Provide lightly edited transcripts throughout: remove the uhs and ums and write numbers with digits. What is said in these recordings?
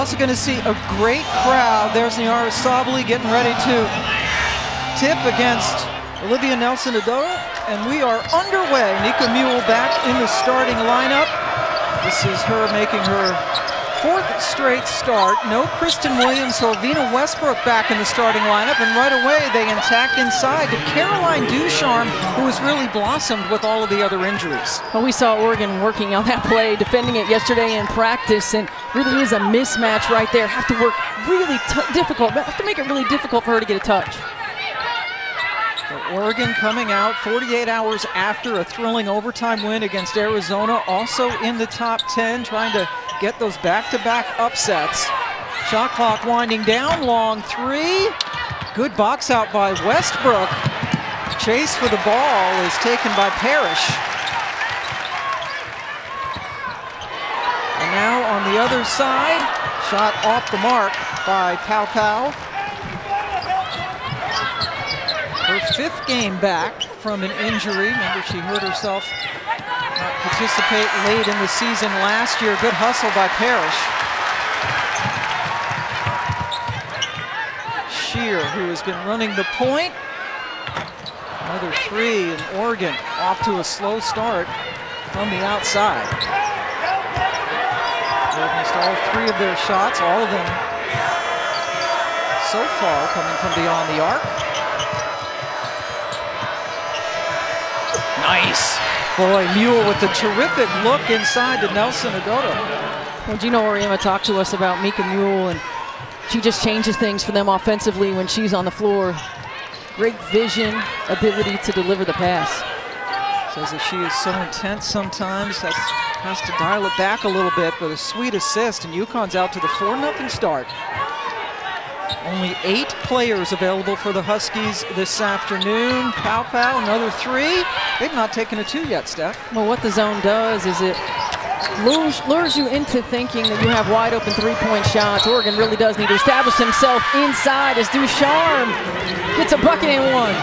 also going to see a great crowd. There's Niara Sabali getting ready to tip against Olivia Nelson-Adora, and we are underway. Nika Mule back in the starting lineup. This is her making her 4th straight start. No Kristen Williams or Vina Westbrook back in the starting lineup, and right away they attack inside to Caroline Ducharme, who has really blossomed with all of the other injuries. Well, we saw Oregon working on that play, defending it yesterday in practice, and really is a mismatch right there. Have to work really difficult, have to make it really difficult for her to get a touch. So Oregon coming out 48 hours after a thrilling overtime win against Arizona, also in the top 10, trying to get those back-to-back upsets. Shot clock winding down, long three. Good box out by Westbrook. Chase for the ball is taken by Parrish. And now on the other side, shot off the mark by Pau Pau. Her 5th game back from an injury. Remember, she hurt herself not participate late in the season last year. Good hustle by Parrish. Shear, who has been running the point. Another 3, and Oregon off to a slow start from the outside. They've missed all 3 of their shots, all of them so far coming from beyond the arc. Nice. Boy, Mule with a terrific look inside to Nelson-Adora. Well, Gino Auriemma talked to us about Mika Mule, and she just changes things for them offensively when she's on the floor. Great vision, ability to deliver the pass. Says that she is so intense sometimes, that has to dial it back a little bit, but a sweet assist, and UConn's out to the 4-0 start. Only 8 players available for the Huskies this afternoon. Pau Pau, another 3. They've not taken a 2 yet, Steph. Well, what the zone does is it lures you into thinking that you have wide open 3-point shots. Oregon really does need to establish himself inside as Ducharme gets a bucket and 1.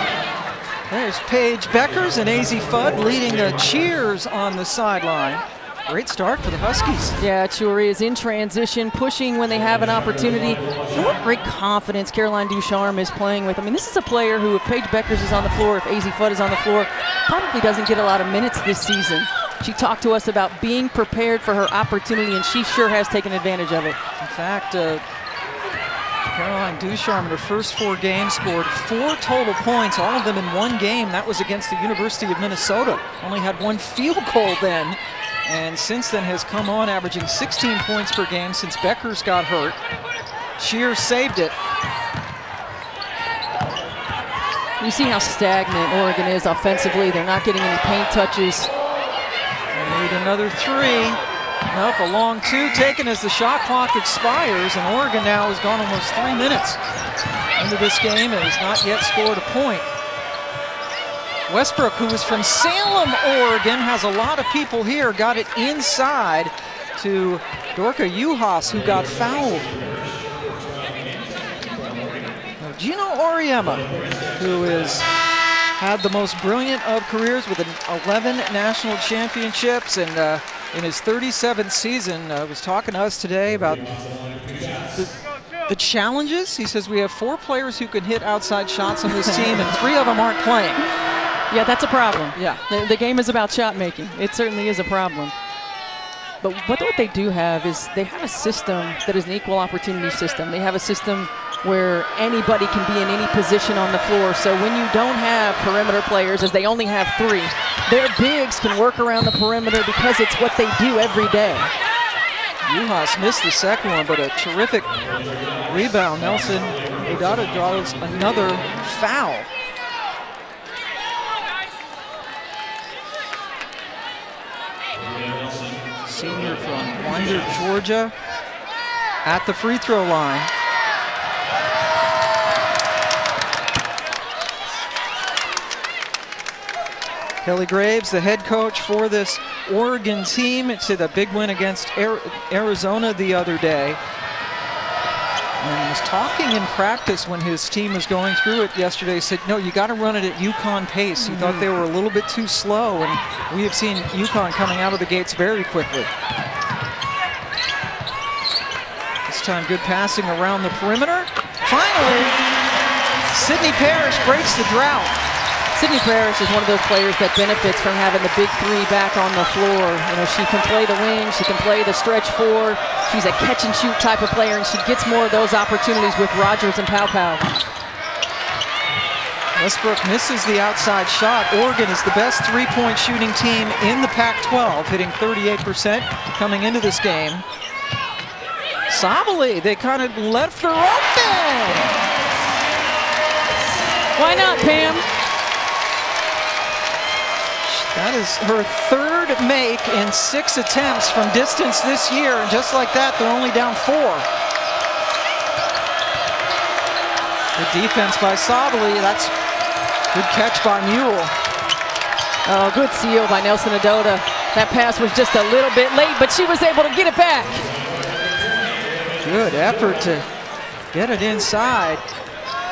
There's Paige Beckers and AZ Fudd leading the cheers on the sideline. Great start for the Huskies. Yeah, it sure is. In transition, pushing when they have an opportunity. And what great confidence Caroline Ducharme is playing with. I mean, this is a player who, if Paige Beckers is on the floor, if AZ Fudd is on the floor, probably doesn't get a lot of minutes this season. She talked to us about being prepared for her opportunity, and she sure has taken advantage of it. In fact, Caroline Ducharme in her first 4 games scored 4 total points, all of them in 1 game. That was against the University of Minnesota. Only had 1 field goal then. And since then has come on averaging 16 points per game since Beckers got hurt. Shear saved it. You see how stagnant Oregon is offensively. They're not getting any paint touches. They need another 3. Nope, a long 2 taken as the shot clock expires, and Oregon now has gone almost 3 minutes into this game and has not yet scored a point. Westbrook, who is from Salem, Oregon, has a lot of people here, got it inside to Dorka Juhas, who got fouled. Now, Gino Auriemma, who has had the most brilliant of careers with 11 national championships, and in his 37th season, was talking to us today about the challenges. He says we have 4 players who can hit outside shots on this team, and 3 of them aren't playing. Yeah, that's a problem. Yeah. The game is about shot making. It certainly is a problem. But what they do have is they have a system that is an equal opportunity system. They have a system where anybody can be in any position on the floor. So when you don't have perimeter players, as they only have 3, their bigs can work around the perimeter because it's what they do every day. Juhas missed the second one, but a terrific rebound. Nelson-Adora draws another foul. Senior from Winder, Georgia, at the free throw line. Kelly Graves, the head coach for this Oregon team. It's a big win against Arizona the other day. And was talking in practice when his team was going through it yesterday. Said, no, you got to run it at UConn pace. He thought they were a little bit too slow, and we have seen UConn coming out of the gates very quickly. This This time good passing around the perimeter. Finally, Sydney Parrish breaks the drought. Sydney Parrish is one of those players that benefits from having the big three back on the floor. You know, she can play the wing, she can play the stretch four. She's a catch and shoot type of player, and she gets more of those opportunities with Rogers and Pow Pow. Westbrook misses the outside shot. Oregon is the best three-point shooting team in the Pac-12, hitting 38% coming into this game. Sabally, they kind of left her open. Why not, Pam? That is her third make in 6 attempts from distance this year, and just like that, they're only down 4. Good defense by Sabally. That's good catch by Mule. Oh, good seal by Nelson Adota. That pass was just a little bit late, but she was able to get it back. Good effort to get it inside.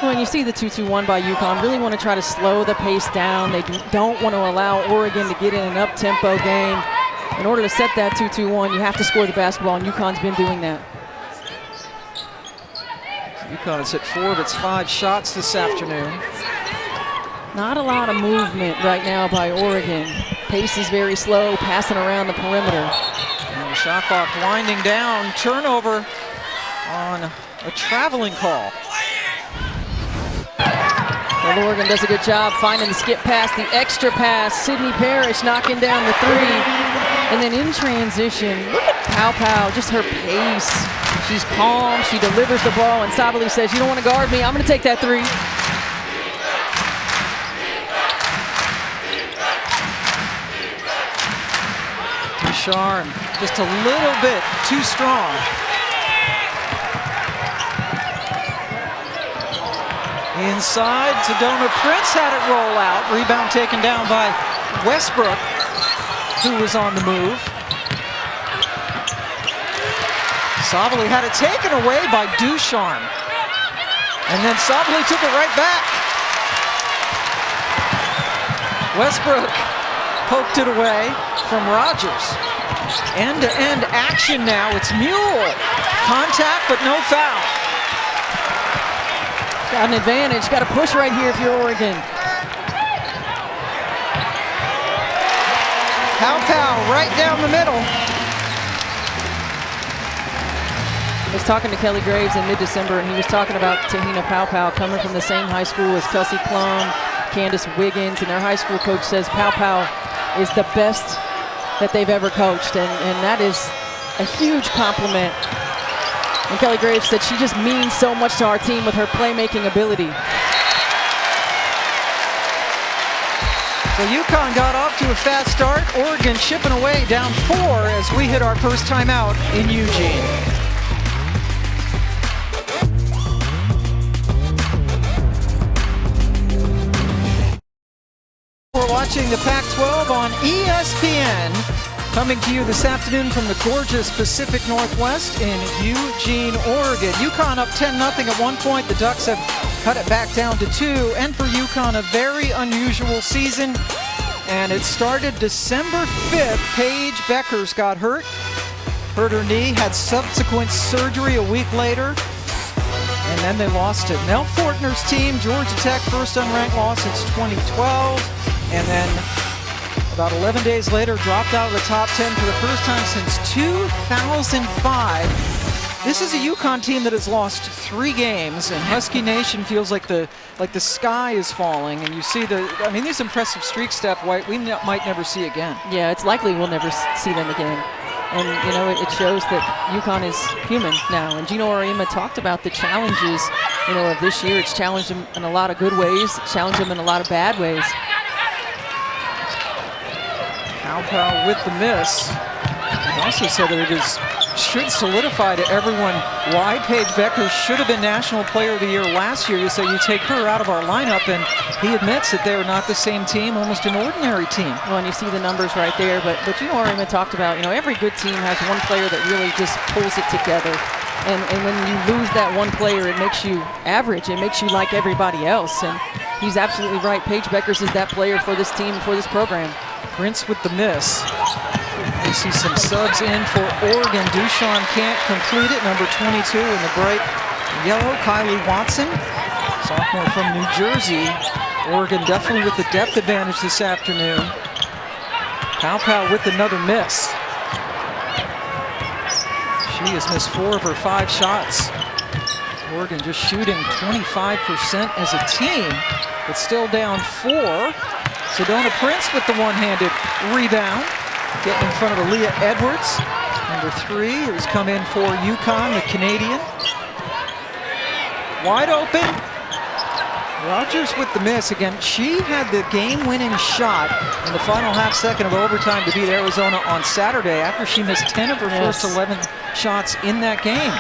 When you see the 2-2-1 by UConn, really want to try to slow the pace down. They don't want to allow Oregon to get in an up-tempo game. In order to set that 2-2-1, you have to score the basketball, and UConn's been doing that. UConn has hit 4 of its 5 shots this afternoon. Not a lot of movement right now by Oregon. Pace is very slow, passing around the perimeter. And the shot clock winding down. Turnover on a traveling call. Well, Oregon does a good job finding the skip pass, the extra pass. Sydney Parrish knocking down the 3. And then in transition, look at Pow Pow, just her pace. She's calm, she delivers the ball, and Sabally says, you don't want to guard me, I'm going to take that 3. Ducharme, just a little bit too strong. Inside, Sedona Prince had it roll out. Rebound taken down by Westbrook, who was on the move. Sabally had it taken away by Ducharme. And then Sabally took it right back. Westbrook poked it away from Rogers. End-to-end action now. It's Mule. Contact, but no foul. Got an advantage, got to push right here if you're Oregon. Pow Pow right down the middle. I was talking to Kelly Graves in mid-December, and he was talking about Tahina Pow Pow coming from the same high school as Kelsey Plum, Candace Wiggins, and their high school coach says Pow Pow is the best that they've ever coached, and that is a huge compliment. And Kelly Graves said she just means so much to our team with her playmaking ability. So UConn got off to a fast start. Oregon chipping away down 4 as we hit our first timeout in Eugene. We're watching the Pac-12 on ESPN. Coming to you this afternoon from the gorgeous Pacific Northwest in Eugene, Oregon. UConn up 10-0 at one point. The Ducks have cut it back down to 2. And for UConn, a very unusual season. And it started December 5th. Paige Beckers got hurt her knee, had subsequent surgery a week later. And then they lost it. Mel Fortner's team, Georgia Tech, first unranked loss since 2012. And then about 11 days later, dropped out of the top 10 for the first time since 2005. This is a UConn team that has lost 3 games, and Husky Nation feels like the sky is falling. And you see these impressive streaks, Steph White, we might never see again. Yeah, it's likely we'll never see them again. And, you know, it shows that UConn is human now. And Gino Auriemma talked about the challenges, you know, of this year. It's challenged them in a lot of good ways. It's challenged them in a lot of bad ways. Pow Pow with the miss. He also said that it should solidify to everyone why Paige Beckers should have been National Player of the Year last year. You say you take her out of our lineup, and he admits that they are not the same team, almost an ordinary team. Well, and you see the numbers right there, but you know, Auriemma talked about, you know, every good team has one player that really just pulls it together. And when you lose that one player, it makes you average. It makes you like everybody else. And he's absolutely right. Paige Beckers is that player for this team, for this program. Prince with the miss. We see some subs in for Oregon. Ducharme can't complete it. Number 22 in the bright yellow, Kylie Watson, sophomore from New Jersey. Oregon definitely with the depth advantage this afternoon. Pau with another miss. She has missed 4 of her 5 shots. Oregon just shooting 25% as a team, but still down 4. Sedona Prince with the one-handed rebound, getting in front of Aaliyah Edwards. Number 3, it was come in for UConn, the Canadian. Wide open. Rogers with the miss. Again, she had the game-winning shot in the final half second of overtime to beat Arizona on Saturday after she missed 10 of her first 11 shots in that game.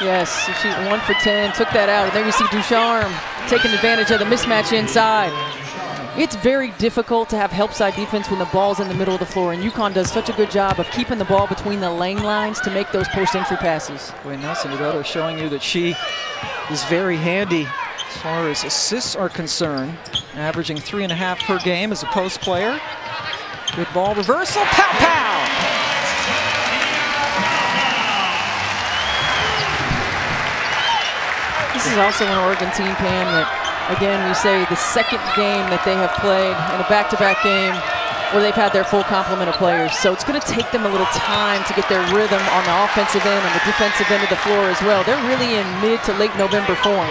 Yes, she 1 for 10, took that out. And there you see Ducharme taking advantage of the mismatch inside. It's very difficult to have help side defense when the ball's in the middle of the floor, and UConn does such a good job of keeping the ball between the lane lines to make those post-entry passes. Boy, Nelson Adodo showing you that she is very handy as far as assists are concerned, averaging 3.5 per game as a post player. Good ball reversal, pow! This is also an Oregon team, Pam, that, again, we say the second game that they have played in a back-to-back game where they've had their full complement of players. So it's going to take them a little time to get their rhythm on the offensive end, on the defensive end of the floor as well. They're really in mid to late November form.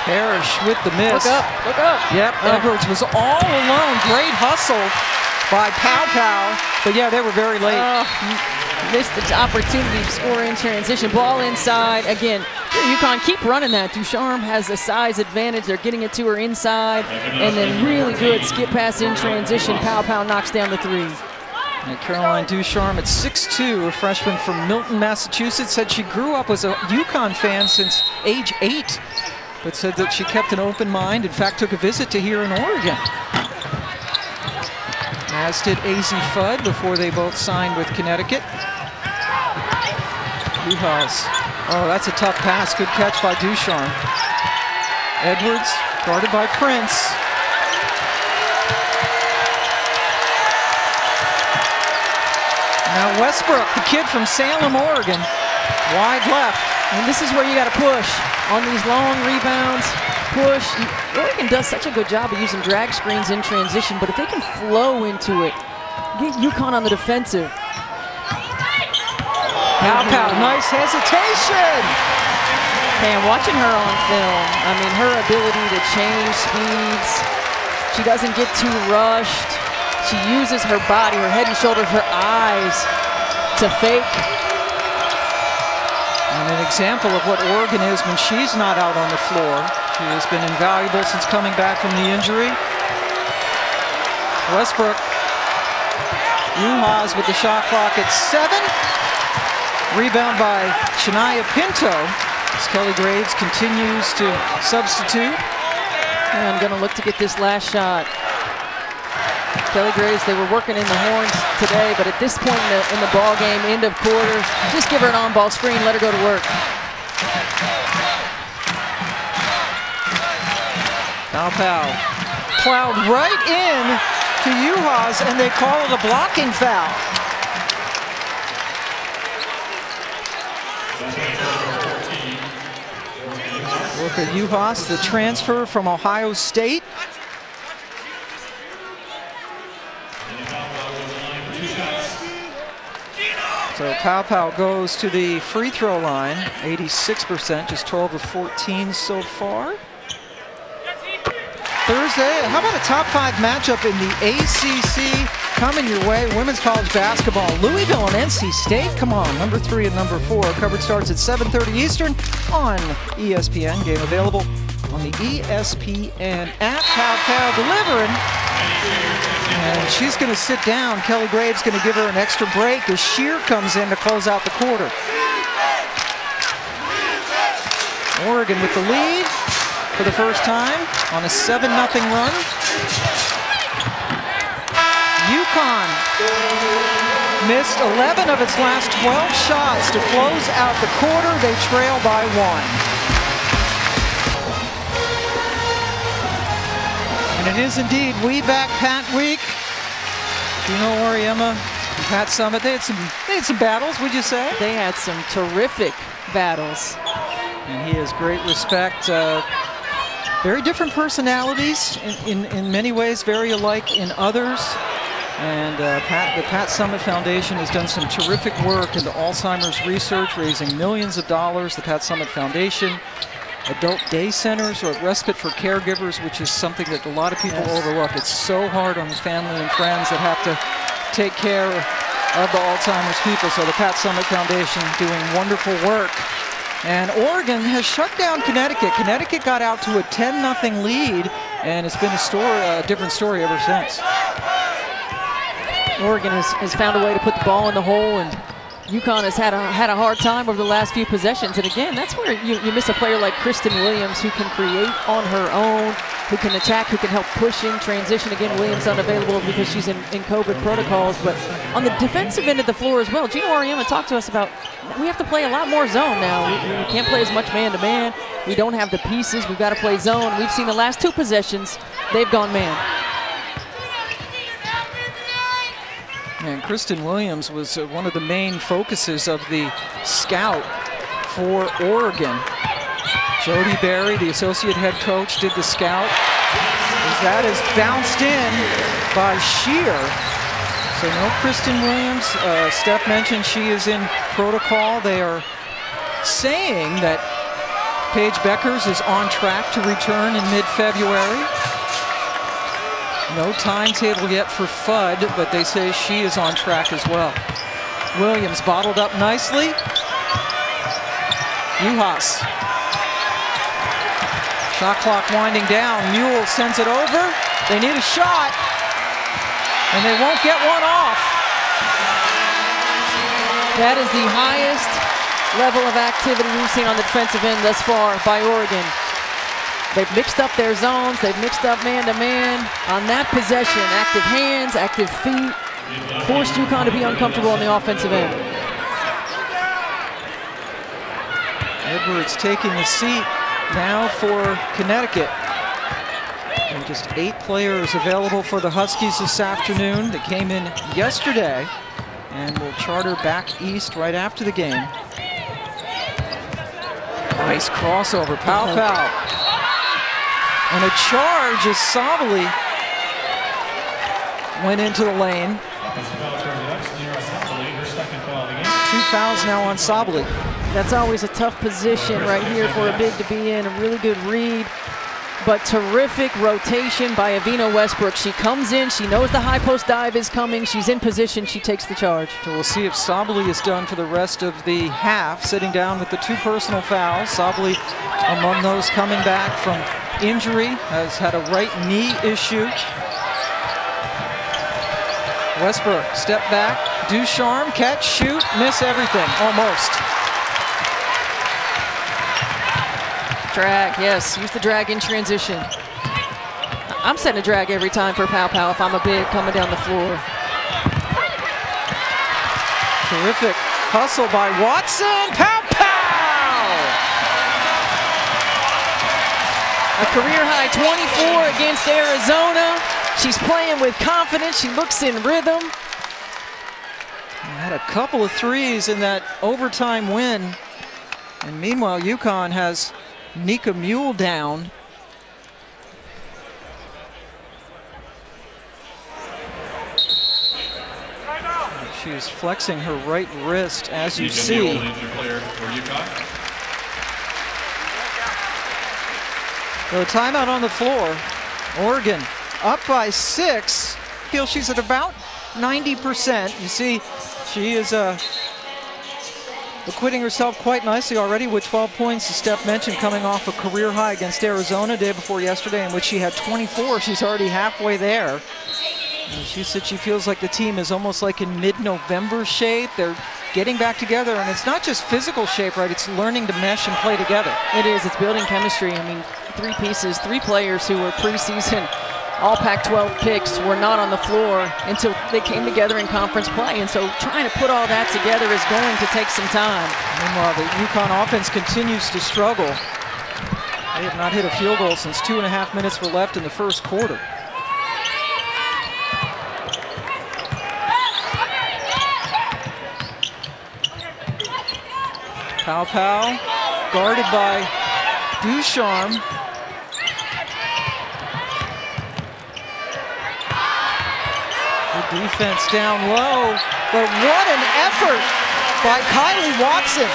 Parrish with the miss. Look up. Yep, Edwards was all alone. Great hustle by Pau. But yeah, they were very late. Missed the opportunity to score in transition. Ball inside. Again, UConn keep running that. Ducharme has a size advantage. They're getting it to her inside. And then really good skip pass in transition. Pau knocks down the 3. And Caroline Ducharme at 6'2", a freshman from Milton, Massachusetts, said she grew up as a UConn fan since age 8, but said that she kept an open mind. In fact, took a visit to here in Oregon. As did AZ Fudd before they both signed with Connecticut. Uhas. Oh, that's a tough pass. Good catch by Ducharme. Edwards, guarded by Prince. Now Westbrook, the kid from Salem, Oregon, wide left. And this is where you got to push on these long rebounds. Push. Oregon does such a good job of using drag screens in transition, but if they can flow into it, get UConn on the defensive. Pau, nice hesitation. Man, watching her on film, I mean, her ability to change speeds, she doesn't get too rushed. She uses her body, her head and shoulders, her eyes to fake. And an example of what Oregon is when she's not out on the floor. She has been invaluable since coming back from the injury. Westbrook. Uhas with the shot clock at 7. Rebound by Shania Pinto as Kelly Graves continues to substitute. And I'm going to look to get this last shot. Kelly Graves, they were working in the horns today, but at this point in the ball game, end of quarter, just give her an on-ball screen, let her go to work. Pau plowed right in to Uhas, and they call it a blocking foul. Look at Uhas, the transfer from Ohio State. So Pau goes to the free throw line, 86%, just 12 of 14 so far. Thursday, how about a top 5 matchup in the ACC coming your way? Women's college basketball, Louisville and NC State. Come on, number 3 and number 4. Coverage starts at 7:30 Eastern on ESPN. Game available on the ESPN app. Pau delivering. And she's going to sit down. Kelly Graves going to give her an extra break as Shear comes in to close out the quarter. Oregon with the lead for the first time on a 7-0 run. UConn missed 11 of its last 12 shots to close out the quarter. They trail by 1. And it is indeed We Back Pat Week. Gino Auriemma, Pat Summitt, they had some battles, would you say? They had some terrific battles. And he has great respect. Very different personalities in many ways, very alike in others. And the Pat Summitt Foundation has done some terrific work into Alzheimer's research, raising millions of dollars. The Pat Summitt Foundation, adult day centers or respite for caregivers, which is something that a lot of people overlook. It's so hard on the family and friends that have to take care of the Alzheimer's people. So the Pat Summitt Foundation doing wonderful work. And Oregon has shut down Connecticut. Connecticut got out to a 10-0 lead, and it's been a different story ever since. Oregon has found a way to put the ball in the hole, and UConn has had a hard time over the last few possessions. And again, that's where you miss a player like Kristen Williams, who can create on her own, who can attack, who can help push in transition. Again, Williams unavailable because she's in COVID protocols. But on the defensive end of the floor as well, Gino Auriemma talked to us about we have to play a lot more zone now. We can't play as much man-to-man. We don't have the pieces. We've got to play zone. We've seen the last 2 possessions, they've gone man. And Kristen Williams was one of the main focuses of the scout for Oregon. Jody Berry, the associate head coach, did the scout. As that is bounced in by Shear. So no Kristen Williams. Steph mentioned she is in protocol. They are saying that Paige Beckers is on track to return in mid-February. No timetable yet for Fudd, but they say she is on track as well. Williams bottled up nicely. Juhas. Shot clock winding down. Mule sends it over. They need a shot, and they won't get one off. That is the highest level of activity we've seen on the defensive end thus far by Oregon. They've mixed up their zones. They've mixed up man-to-man. On that possession, active hands, active feet, forced UConn to be uncomfortable on the offensive end. Edwards taking a seat now for Connecticut. And just 8 players available for the Huskies this afternoon. They came in yesterday and will charter back east right after the game. Nice crossover, pow. And a charge as Sabali went into the lane. 2 fouls now on Sabali. That's always a tough position right here for a big to be in. A really good read, but terrific rotation by Avina Westbrook. She comes in, she knows the high post dive is coming, she's in position, she takes the charge. So we'll see if Sabali is done for the rest of the half, sitting down with the 2 personal fouls. Sabali among those coming back from injury, has had a right knee issue. Westbrook, step back, Ducharme, catch, shoot, miss everything, almost. Drag, yes, use the drag in transition. I'm setting a drag every time for pow if I'm a big coming down the floor. Terrific hustle by Watson, pow! A career-high 24 against Arizona. She's playing with confidence. She looks in rhythm. Had a couple of threes in that overtime win. And meanwhile, UConn has Nika Mule down. She is flexing her right wrist, as you see. So a timeout on the floor. Oregon up by 6. Feel she's at about 90%. You see, she is acquitting herself quite nicely already with 12 points, as Steph mentioned, coming off a career high against Arizona day before yesterday, in which she had 24. She's already halfway there. And she said she feels like the team is almost like in mid-November shape. They're getting back together, and it's not just physical shape, right? It's learning to mesh and play together. It is. It's building chemistry. I mean, 3 pieces, 3 players who were preseason all Pac-12 picks were not on the floor until they came together in conference play. And so trying to put all that together is going to take some time. Meanwhile, the UConn offense continues to struggle. They have not hit a field goal since 2.5 minutes were left in the first quarter. Pow, guarded by Ducharme. Good defense down low, but what an effort by Kylie Watson.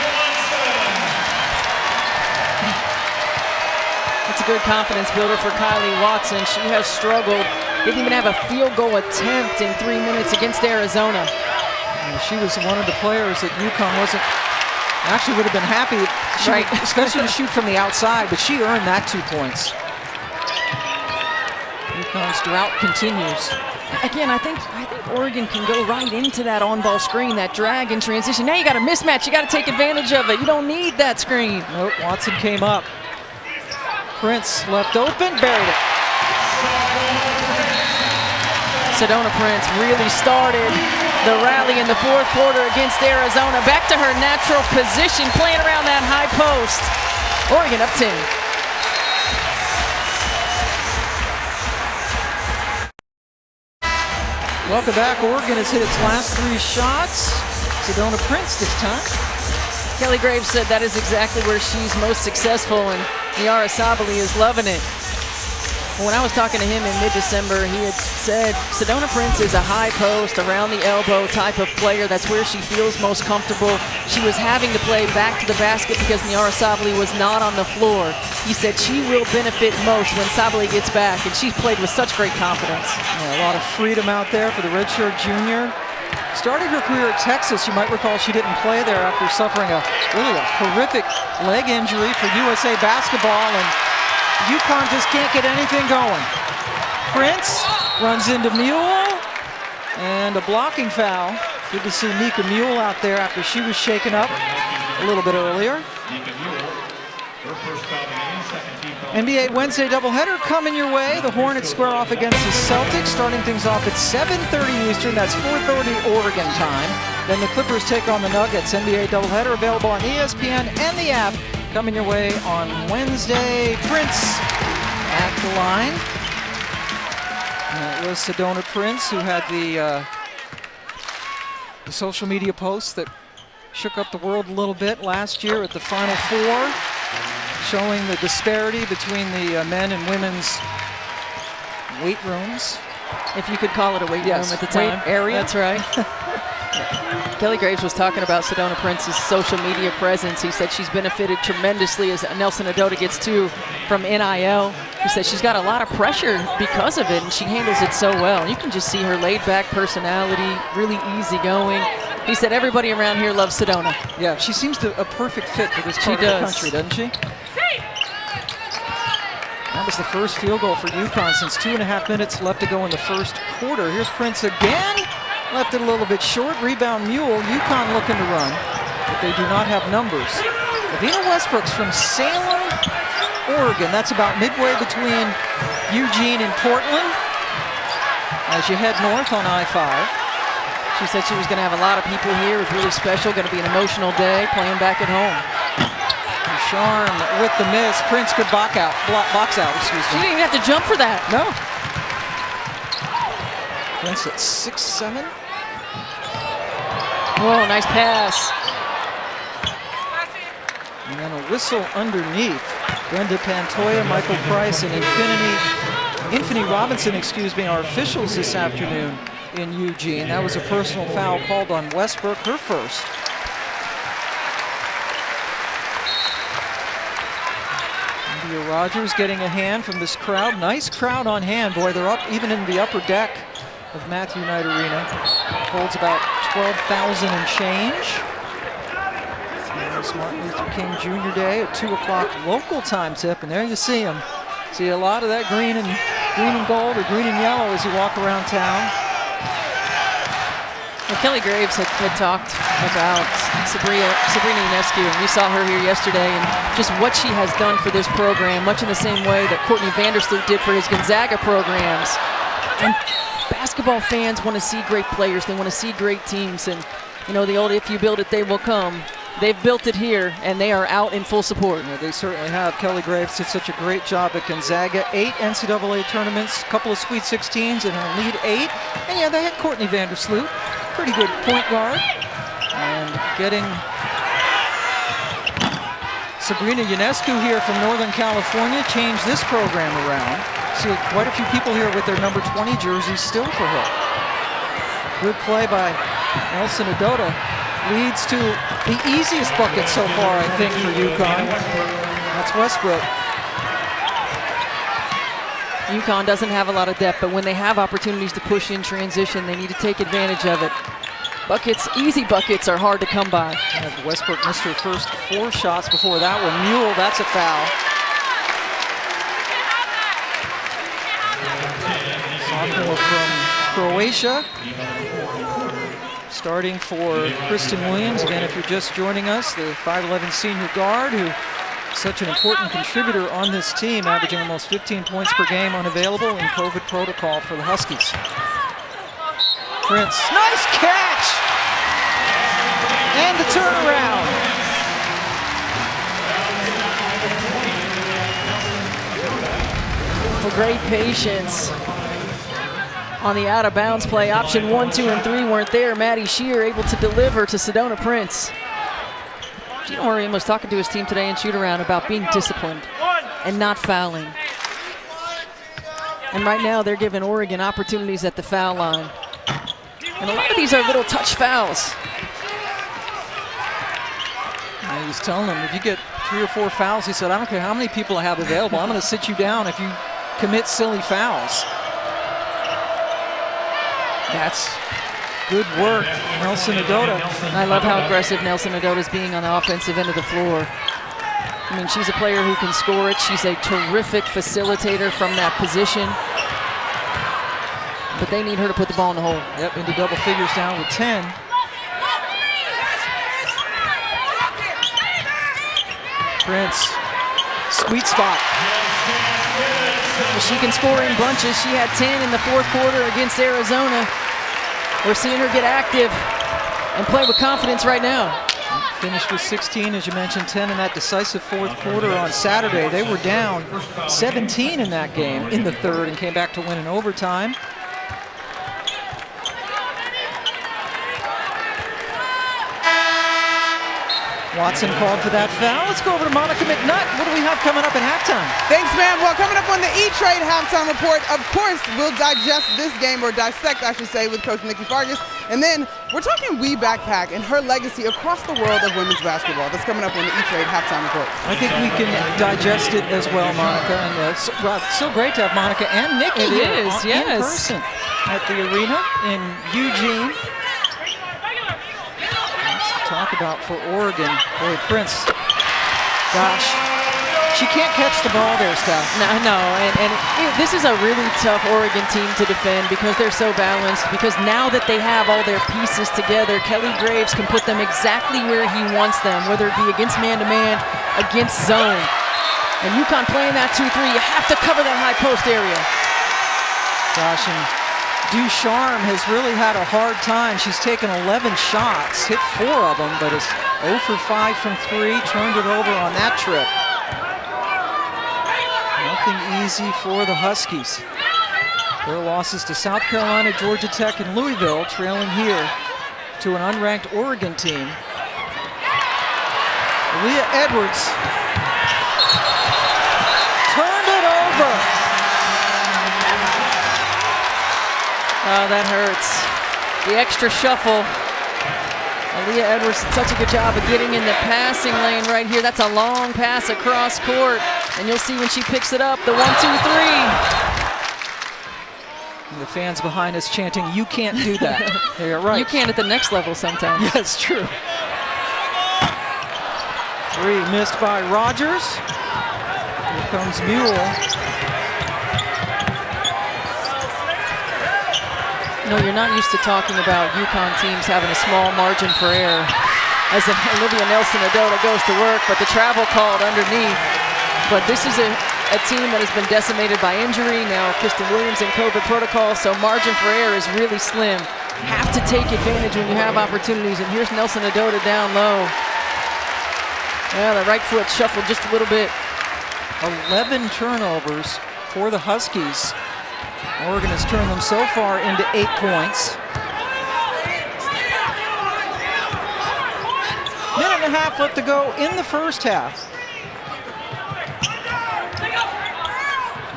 It's a good confidence builder for Kylie Watson. She has struggled. Didn't even have a field goal attempt in 3 minutes against Arizona. And she was one of the players that UConn wasn't, actually would have been happy, Right. especially to shoot from the outside, but she earned that 2 points. UConn's drought continues. Again, I think Oregon can go right into that on-ball screen, that drag in transition. Now you got a mismatch. You got to take advantage of it. You don't need that screen. Nope, Watson came up. Prince left open, buried it. Sedona Prince really started the rally in the fourth quarter against Arizona. Back to her natural position, playing around that high post. Oregon up 10. Welcome back. Oregon has hit its last 3 shots. Sedona Prince this time. Kelly Graves said that is exactly where she's most successful, and Niara Sabali is loving it. When I was talking to him in mid-December, he had said Sedona Prince is a high post, around the elbow type of player. That's where she feels most comfortable. She was having to play back to the basket because Niara Sabali was not on the floor. He said she will benefit most when Sabali gets back, and she's played with such great confidence. Yeah, a lot of freedom out there for the redshirt junior. Started her career at Texas. You might recall she didn't play there after suffering a horrific leg injury for USA basketball, and UConn just can't get anything going. Prince runs into Mule, and a blocking foul. Good to see Nika Mule out there after she was shaken up a little bit earlier. NBA Wednesday doubleheader coming your way. The Hornets square off against the Celtics, starting things off at 7:30 Eastern. That's 4:30 Oregon time. Then the Clippers take on the Nuggets. NBA doubleheader available on ESPN and the app. Coming your way on Wednesday. Prince at the line. And it was Sedona Prince who had the social media post that shook up the world a little bit last year at the Final Four, showing the disparity between the men and women's weight rooms. If you could call it a weight room at the time. Weight area. That's right. Kelly Graves was talking about Sedona Prince's social media presence. He said she's benefited tremendously as Nelson Adota gets 2 from NIL. He said she's got a lot of pressure because of it, and she handles it so well. You can just see her laid-back personality, really easygoing. He said everybody around here loves Sedona. Yeah, she seems a perfect fit for this part of the country, doesn't she? That was the first field goal for UConn since 2.5 minutes left to go in the first quarter. Here's Prince again. Left it a little bit short. Rebound Mule. UConn looking to run, but they do not have numbers. Lavina Westbrook's from Salem, Oregon. That's about midway between Eugene and Portland as you head north on I-5. She said she was going to have a lot of people here. It was really special. Going to be an emotional day playing back at home. Charm with the miss. Prince could box out. Excuse me. She didn't even have to jump for that. No. Prince at 6'7". Whoa, nice pass. And then a whistle underneath. Brenda Pantoja, Michael Price, and Infinity Robinson, are officials this afternoon in Eugene. That was a personal foul called on Westbrook, her first. India Rogers getting a hand from this crowd. Nice crowd on hand. Boy, they're up even in the upper deck of Matthew Knight Arena. Holds about 12,000 and change. It's Martin Luther King Jr. Day at 2 o'clock local time tip, and there you see him. See a lot of that green and gold or green and yellow as you walk around town. Well, Kelly Graves had talked about Sabrina Ionescu, and we saw her here yesterday, and just what she has done for this program, much in the same way that Courtney Vandersloot did for his Gonzaga programs. And basketball fans want to see great players. They want to see great teams, and you know the old "if you build it, they will come." They've built it here, and they are out in full support. Yeah, they certainly have. Kelly Graves did such a great job at Gonzaga. 8 NCAA tournaments, a couple of Sweet 16s, and an Elite 8. And yeah, they had Courtney Vandersloot, pretty good point guard. And getting Sabrina Ionescu here from Northern California changed this program around. See quite a few people here with their number 20 jerseys still for her. Good play by Nelson Adota. Leads to the easiest bucket so far, I think, for UConn. That's Westbrook. UConn doesn't have a lot of depth, but when they have opportunities to push in transition, they need to take advantage of it. Buckets, easy buckets, are hard to come by. And Westbrook missed her first 4 shots before that one. Mule, that's a foul. Sophomore from Croatia. Starting for Kristen Williams. Again, if you're just joining us, the 5'11" senior guard who is such an important contributor on this team, averaging almost 15 points per game, unavailable in COVID protocol for the Huskies. Prince, nice catch! And the turnaround. Well, great patience on the out-of-bounds play. Option 1, 2, and 3 weren't there. Maddie Shear able to deliver to Sedona Prince. Gino Orion was talking to his team today in shoot-around about being disciplined and not fouling. And right now they're giving Oregon opportunities at the foul line. And a lot of these are little touch fouls. Yeah, he was telling them, if you get 3 or 4 fouls, he said, I don't care how many people I have available, I'm going to sit you down if you commit silly fouls. That's good work, Nelson Adota. I love how aggressive Nelson Adota is being on the offensive end of the floor. I mean, she's a player who can score it. She's a terrific facilitator from that position. But they need her to put the ball in the hole. Yep, into double figures down with 10. Prince, sweet spot. She can score in bunches. She had 10 in the 4th quarter against Arizona. We're seeing her get active and play with confidence right now. Finished with 16, as you mentioned, 10 in that decisive 4th quarter on Saturday. They were down 17 in that game in the 3rd and came back to win in overtime. Watson called for that foul. Let's go over to Monica McNutt. What do we have coming up at halftime? Thanks, man. Well, coming up on the E-Trade halftime report, of course, we'll digest this game, or dissect, I should say, with Coach Nikki Fargas. And then we're talking Wee Backpack and her legacy across the world of women's basketball. That's coming up on the E-Trade halftime report. I think we can digest it as well, Monica. And it's so great to have Monica and Nikki It is, yes. in person at the arena in Eugene. Talk about for Oregon. Boy, Prince, gosh, she can't catch the ball there, Steph. No, and this is a really tough Oregon team to defend because they're so balanced, because now that they have all their pieces together, Kelly Graves can put them exactly where he wants them, whether it be against man-to-man, against zone. And UConn playing that 2-3, you have to cover that high post area. Gosh, and Ducharme has really had a hard time. She's taken 11 shots, hit 4 of them, but is 0 for 5 from 3, turned it over on that trip. Nothing easy for the Huskies. Their losses to South Carolina, Georgia Tech, and Louisville, trailing here to an unranked Oregon team. Leah Edwards turned it over. Oh, that hurts. The extra shuffle. Aaliyah Edwards did such a good job of getting in the passing lane right here. That's a long pass across court. And you'll see when she picks it up, the 1, 2, 3. And the fans behind us chanting, "You can't do that." You're right. You can at the next level sometimes. Yeah, it's true. 3 missed by Rogers. Here comes Mule. No, you're not used to talking about UConn teams having a small margin for error as Olivia Nelson-Adota goes to work, but the travel called underneath. But this is a team that has been decimated by injury. Now Kristen Williams in COVID protocol, so margin for error is really slim. Have to take advantage when you have opportunities, and here's Nelson-Adota down low. Yeah, the right foot shuffled just a little bit. 11 turnovers for the Huskies. Oregon has turned them so far into 8 points. Minute and a half left to go in the first half.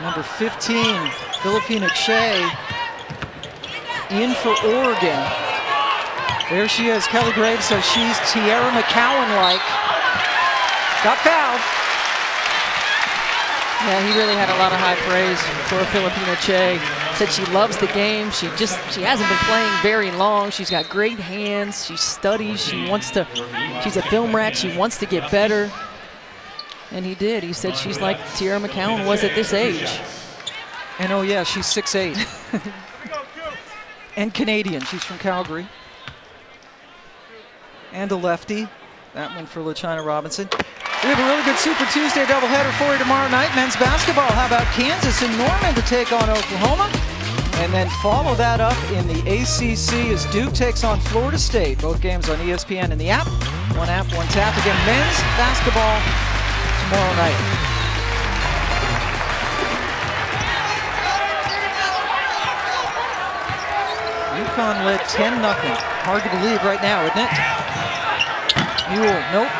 Number 15, Filipina Che, in for Oregon. There she is. Kelly Graves says she's Tierra McCowan-like. Got fouled. Yeah, he really had a lot of high praise for Filipina Che. Said she loves the game. She hasn't been playing very long. She's got great hands. She studies. She's a film rat. She wants to get better. And he did. He said she's like Tierra McCowan was at this age. And oh yeah, she's 6'8". And Canadian. She's from Calgary. And a lefty. That one for LaChina Robinson. We have a really good Super Tuesday doubleheader for you tomorrow night. Men's basketball. How about Kansas and Norman to take on Oklahoma? And then follow that up in the ACC as Duke takes on Florida State. Both games on ESPN and the app. One app, one tap. Again, men's basketball tomorrow night. UConn led 10-0. Hard to believe right now, isn't it? Mule, nope.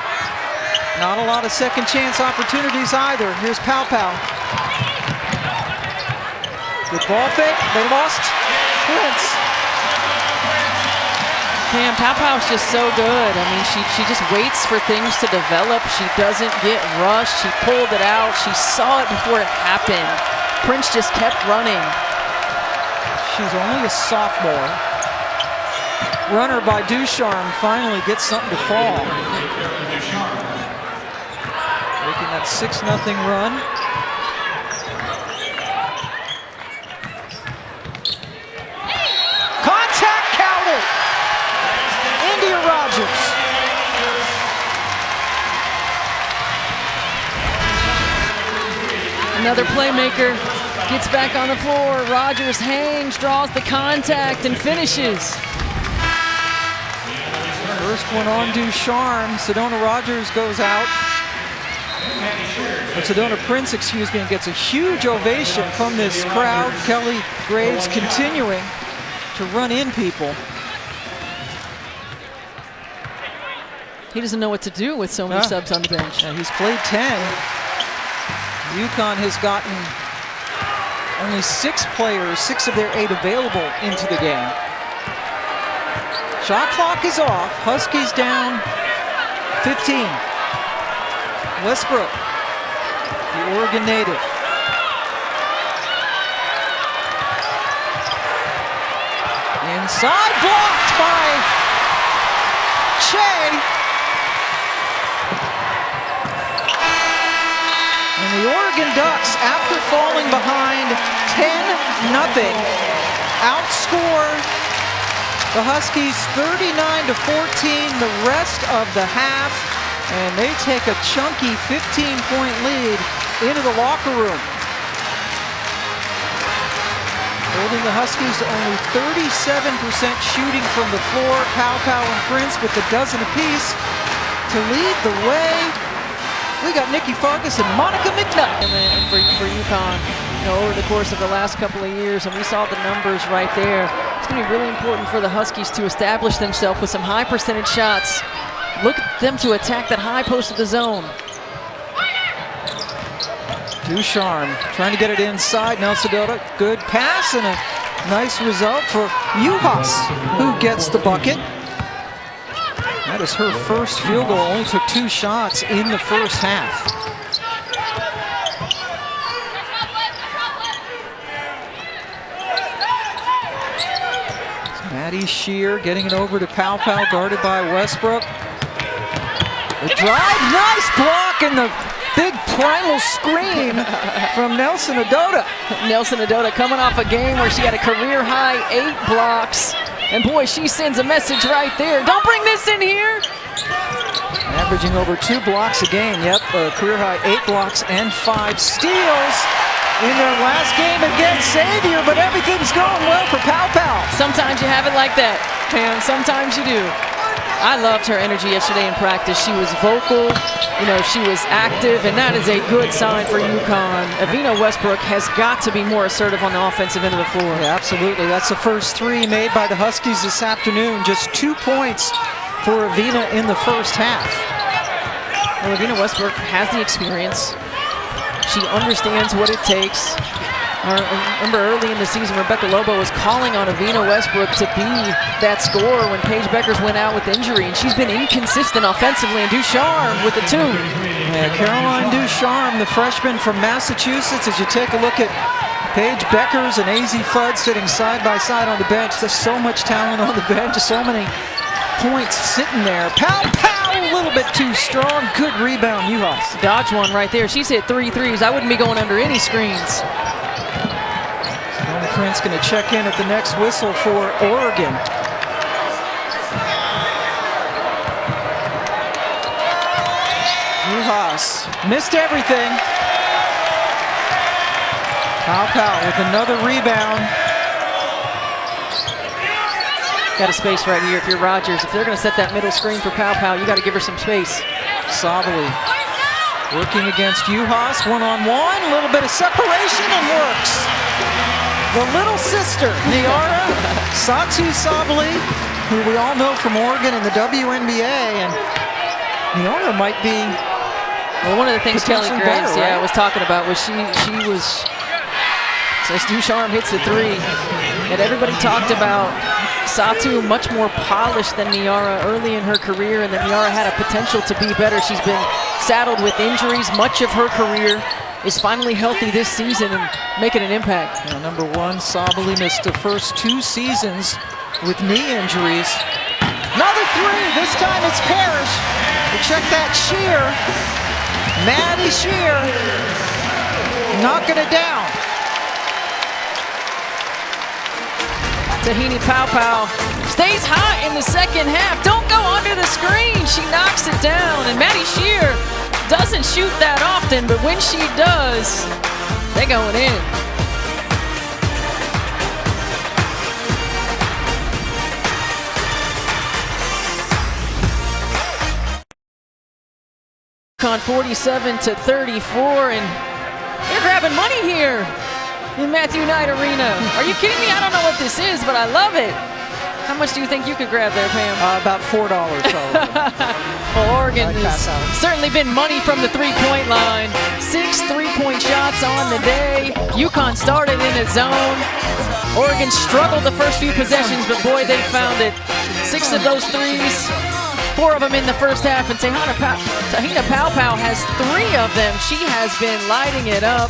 Not a lot of second chance opportunities either. Here's Pow Pow. Good ball fake. They lost Prince. Man, Pow Pow's just so good. I mean, she just waits for things to develop. She doesn't get rushed. She pulled it out. She saw it before it happened. Prince just kept running. She's only a sophomore. Runner by Ducharme finally gets something to fall. Making that 6-0 run. Contact counted. India Rogers. Another playmaker gets back on the floor. Rogers hangs, draws the contact, and finishes. First one on Ducharme. Sedona Rogers goes out. Or Sedona Prince, excuse me, and gets a huge ovation from this crowd. Kelly Graves continuing to run in people. He doesn't know what to do with so many subs on the bench. Yeah, he's played 10. UConn has gotten only 6 players, 6 of their 8 available into the game. Shot clock is off. Huskies down 15. Westbrook, the Oregon native. Inside, blocked by Che. And the Oregon Ducks, after falling behind 10-0, outscore the Huskies 39-14 the rest of the half, and they take a chunky 15-point lead into the locker room. Holding the Huskies to only 37% shooting from the floor. Pow Pow and Prince with a dozen apiece to lead the way. We got Nikki Farkas and Monica McNutt. And for UConn, you know, over the course of the last couple of years, and we saw the numbers right there. It's going to be really important for the Huskies to establish themselves with some high percentage shots. Look at them to attack that high post of the zone. Ducharme trying to get it inside. Now Sedona, good pass and a nice result for Uhas, who gets the bucket. That is her first field goal. Only took 2 shots in the first half. Maddie Shear getting it over to Pow Pow, guarded by Westbrook. The drive, nice block, and the big primal scream from Nelson Adota. Nelson Adota coming off a game where she had a career-high 8 blocks. And boy, she sends a message right there. Don't bring this in here. Averaging over 2 blocks a game. Yep, career-high 8 blocks and 5 steals in their last game against Xavier, but everything's going well for Pow Pow. Sometimes you have it like that, Pam. Sometimes you do. I loved her energy yesterday in practice. She was vocal, you know, she was active, and that is a good sign for UConn. Avina Westbrook has got to be more assertive on the offensive end of the floor. Yeah, absolutely. That's the first 3 made by the Huskies this afternoon. Just 2 points for Avina in the first half. Well, Avina Westbrook has the experience. She understands what it takes. I remember early in the season, Rebecca Lobo was calling on Avina Westbrook to be that scorer when Paige Beckers went out with injury, and she's been inconsistent offensively. And Ducharme with the 2. Yeah, Caroline Ducharme, the freshman from Massachusetts. As you take a look at Paige Beckers and AZ Fudd sitting side by side on the bench. There's so much talent on the bench, so many points sitting there. Pow, pow, a little bit too strong. Good rebound, UConn. Dodge one right there. She's hit 3 threes. I wouldn't be going under any screens. Prince going to check in at the next whistle for Oregon. Juhas missed everything. Pow with another rebound. Got a space right here if you're Rogers. If they're going to set that middle screen for Pow, you got to give her some space. Sabali working against Juhas, one-on-one. A little bit of separation and works. The little sister, Niara Satu Sabali, who we all know from Oregon in the WNBA, and Niara might be. Well, one of the things Kelly Graves, right? was talking about was she was. So Ducharme hits the 3, and everybody talked about Satu much more polished than Niara early in her career, and that Niara had a potential to be better. She's been saddled with injuries much of her career. Is finally healthy this season and making an impact. Now, number 1, Sabali missed the first 2 seasons with knee injuries. Another 3, this time it's Parrish. But check that sheer. Maddie Shear knocking it down. Tahini Pow stays hot in the second half. Don't go under the screen. She knocks it down, and Maddie Shear doesn't shoot that often, but when she does, they're going in. UConn 47-34, and they're grabbing money here in Matthew Knight Arena. Are you kidding me? I don't know what this is, but I love it. How much do you think you could grab there, Pam? About $4 probably. Well, Oregon has certainly been money from the three-point line. 6 3-point shots on the day. UConn started in a zone. Oregon struggled the first few possessions, but boy, they found it. 6 of those threes, 4 of them in the first half, and Tahina Pow has 3 of them. She has been lighting it up.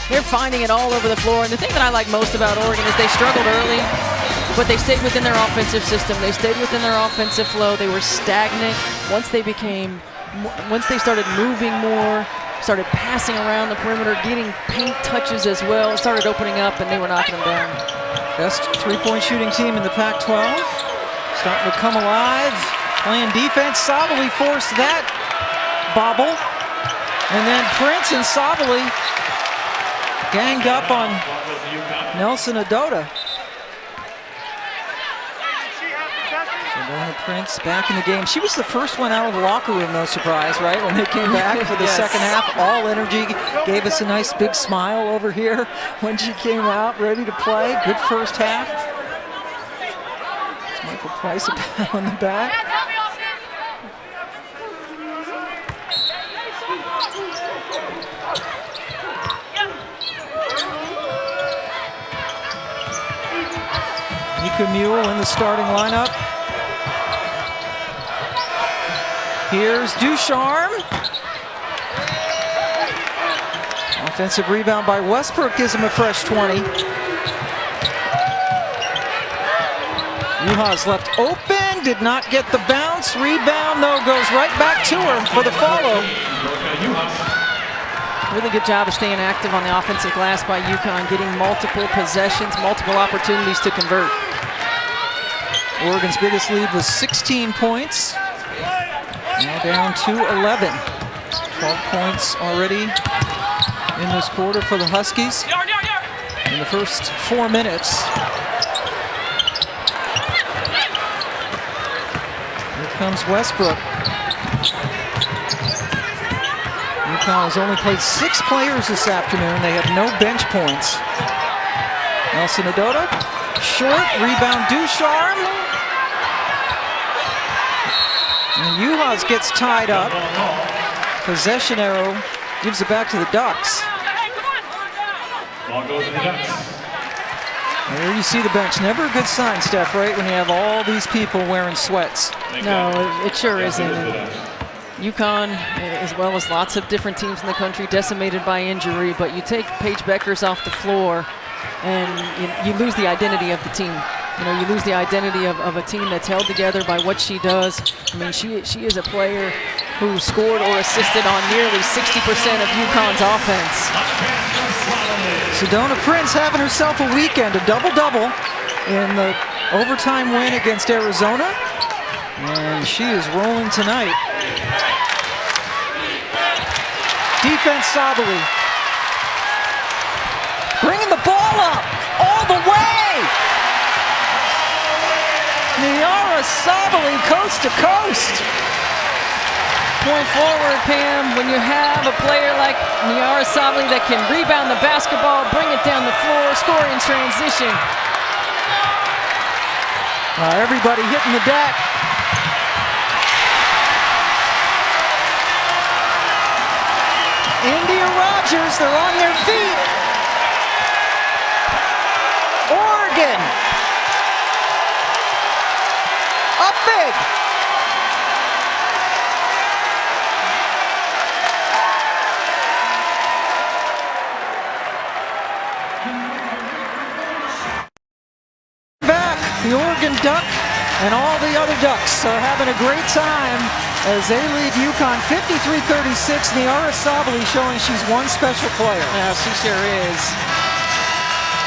They're finding it all over the floor, and the thing that I like most about Oregon is they struggled early, but they stayed within their offensive system. They stayed within their offensive flow. They were stagnant. Once they started moving more, started passing around the perimeter, getting paint touches as well, started opening up, and they were knocking them down. Best 3-point shooting team in the Pac-12. Starting to come alive, playing defense. Sabali forced that bobble. And then Prince and Sabali ganged up on Nelson Adota. Prince back in the game. She was the first one out of the locker room, no surprise, right? When they came back for the second half, all energy, gave us a nice big smile over here when she came out, ready to play. Good first half. It's Michael Price a pat on the back. Nika Mule in the starting lineup. Here's Ducharme. Offensive rebound by Westbrook gives him a fresh 20. Juhas left open, did not get the bounce. Rebound, though, goes right back to her for the follow. Really good job of staying active on the offensive glass by UConn, getting multiple possessions, multiple opportunities to convert. Oregon's biggest lead was 16 points. Now down to 11. 12 points already in this quarter for the Huskies in the first 4 minutes. Here comes Westbrook. UConn has only played 6 players this afternoon. They have no bench points. Nelson Adota, short, rebound Ducharme. And Juhas gets tied up. Possession arrow gives it back to the Ducks. Ball goes to the Ducks. There you see the bench. Never a good sign, Steph, right? When you have all these people wearing sweats. No, it sure isn't. And UConn, as well as lots of different teams in the country, decimated by injury, but you take Paige Beckers off the floor and you lose the identity of the team. You know, you lose the identity of a team that's held together by what she does. I mean, she is a player who scored or assisted on nearly 60% of UConn's offense. Sedona Prince having herself a weekend, a double-double in the overtime win against Arizona. And she is rolling tonight. Defense Sabali. Bringing the ball up all the way. Niara Sabali coast to coast. Point forward, Pam, when you have a player like Niara Sabali that can rebound the basketball, bring it down the floor, score in transition. Everybody hitting the deck. India Rogers, they're on their feet. Oregon. Up big. Back, the Oregon Duck and all the other Ducks are having a great time as they lead UConn 53-36. Niara Sabali showing she's one special player. Yeah, she sure is.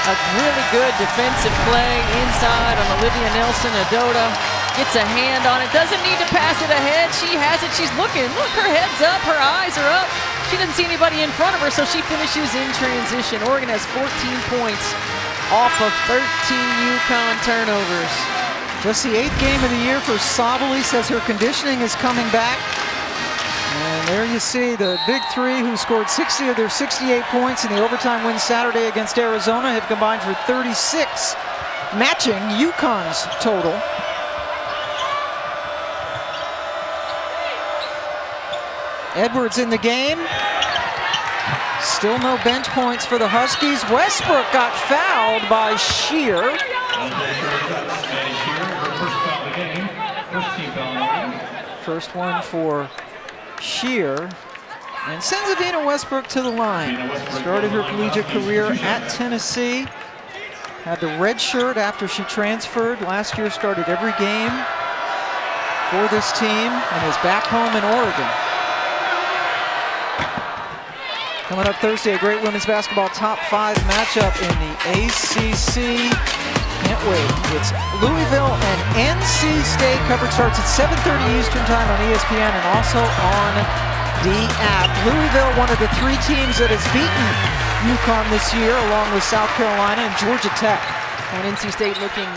A really good defensive play inside on Olivia Nelson-Adota. Gets a hand on it, doesn't need to pass it ahead. She has it, she's looking. Look, her head's up, her eyes are up. She doesn't see anybody in front of her, so she finishes in transition. Oregon has 14 points off of 13 UConn turnovers. Just the 8th game of the year for Sabali, says her conditioning is coming back. And there you see the big three who scored 60 of their 68 points in the overtime win Saturday against Arizona have combined for 36, matching UConn's total. Edwards in the game. Still no bench points for the Huskies. Westbrook got fouled by Shear. First one for Shear. And sends Avina Westbrook to the line. Started her collegiate career at Tennessee. Had the red shirt after she transferred. Last year started every game for this team and is back home in Oregon. Coming up Thursday, a great women's basketball top 5 matchup in the ACC. Can't wait. It's Louisville and NC State. Coverage starts at 7:30 Eastern time on ESPN and also on the app. Louisville, one of the 3 teams that has beaten UConn this year, along with South Carolina and Georgia Tech. And NC State looking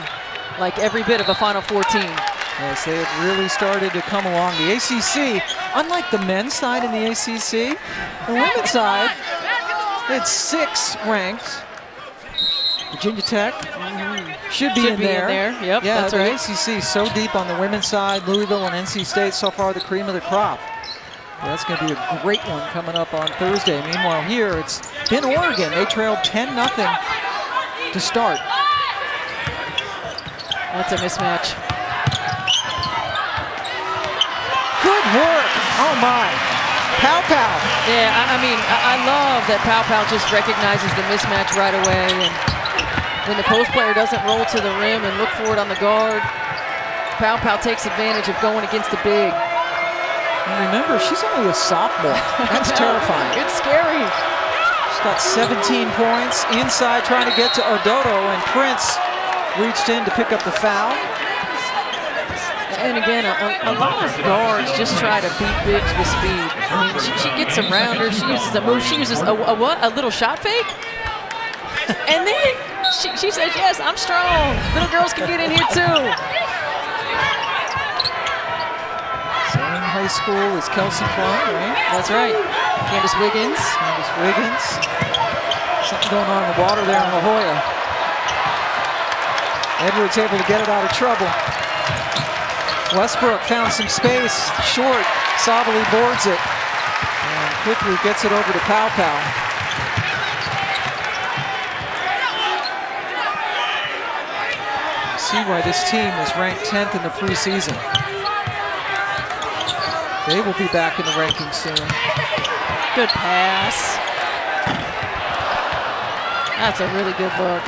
like every bit of a Final Four team. Yes, they have really started to come along. The ACC, unlike the men's side in the ACC, the women's side, it's 6 ranked. Virginia Tech should be in there. Yep, yeah, that's the right. ACC so deep on the women's side. Louisville and NC State so far the cream of the crop. Well, that's going to be a great one coming up on Thursday. Meanwhile, here it's been Oregon. They trailed 10-0 to start. That's a mismatch. Good work. Oh my. Pow Pow. Yeah, I mean, I love that Pow Pow just recognizes the mismatch right away. And when the post player doesn't roll to the rim and look for it on the guard, Pow Pow takes advantage of going against the big. And remember, she's only a sophomore. That's terrifying. It's scary. She's got 17 points. Inside trying to get to Odoto, and Prince reached in to pick up the foul. And again, a lot of guards just try to beat bigs with speed. I mean, she gets around her. She uses a move. She uses a what? A little shot fake? And then she says, yes, I'm strong. Little girls can get in here too. Same high school as Kelsey Plum, right? That's right. Candace Wiggins. Candace Wiggins. Something going on in the water there in La Jolla. Edwards able to get it out of trouble. Westbrook found some space, short. Sabali boards it and quickly gets it over to Pow Pow. see why this team was ranked 10th in the preseason. They will be back in the rankings soon. Good pass. That's a really good look.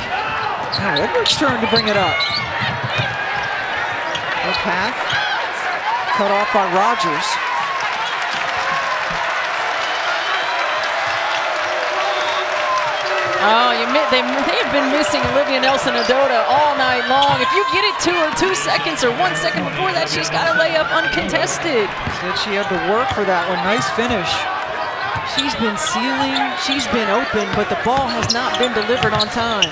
Now Edwards' turn to bring it up. The path cut off by Rogers. Oh, they have been missing Olivia Nelson-Ododa all night long. If you get it to her 2 seconds or 1 second before that, she's got to lay up uncontested. Said she had to work for that one. Nice finish. She's been sealing, she's been open, but the ball has not been delivered on time.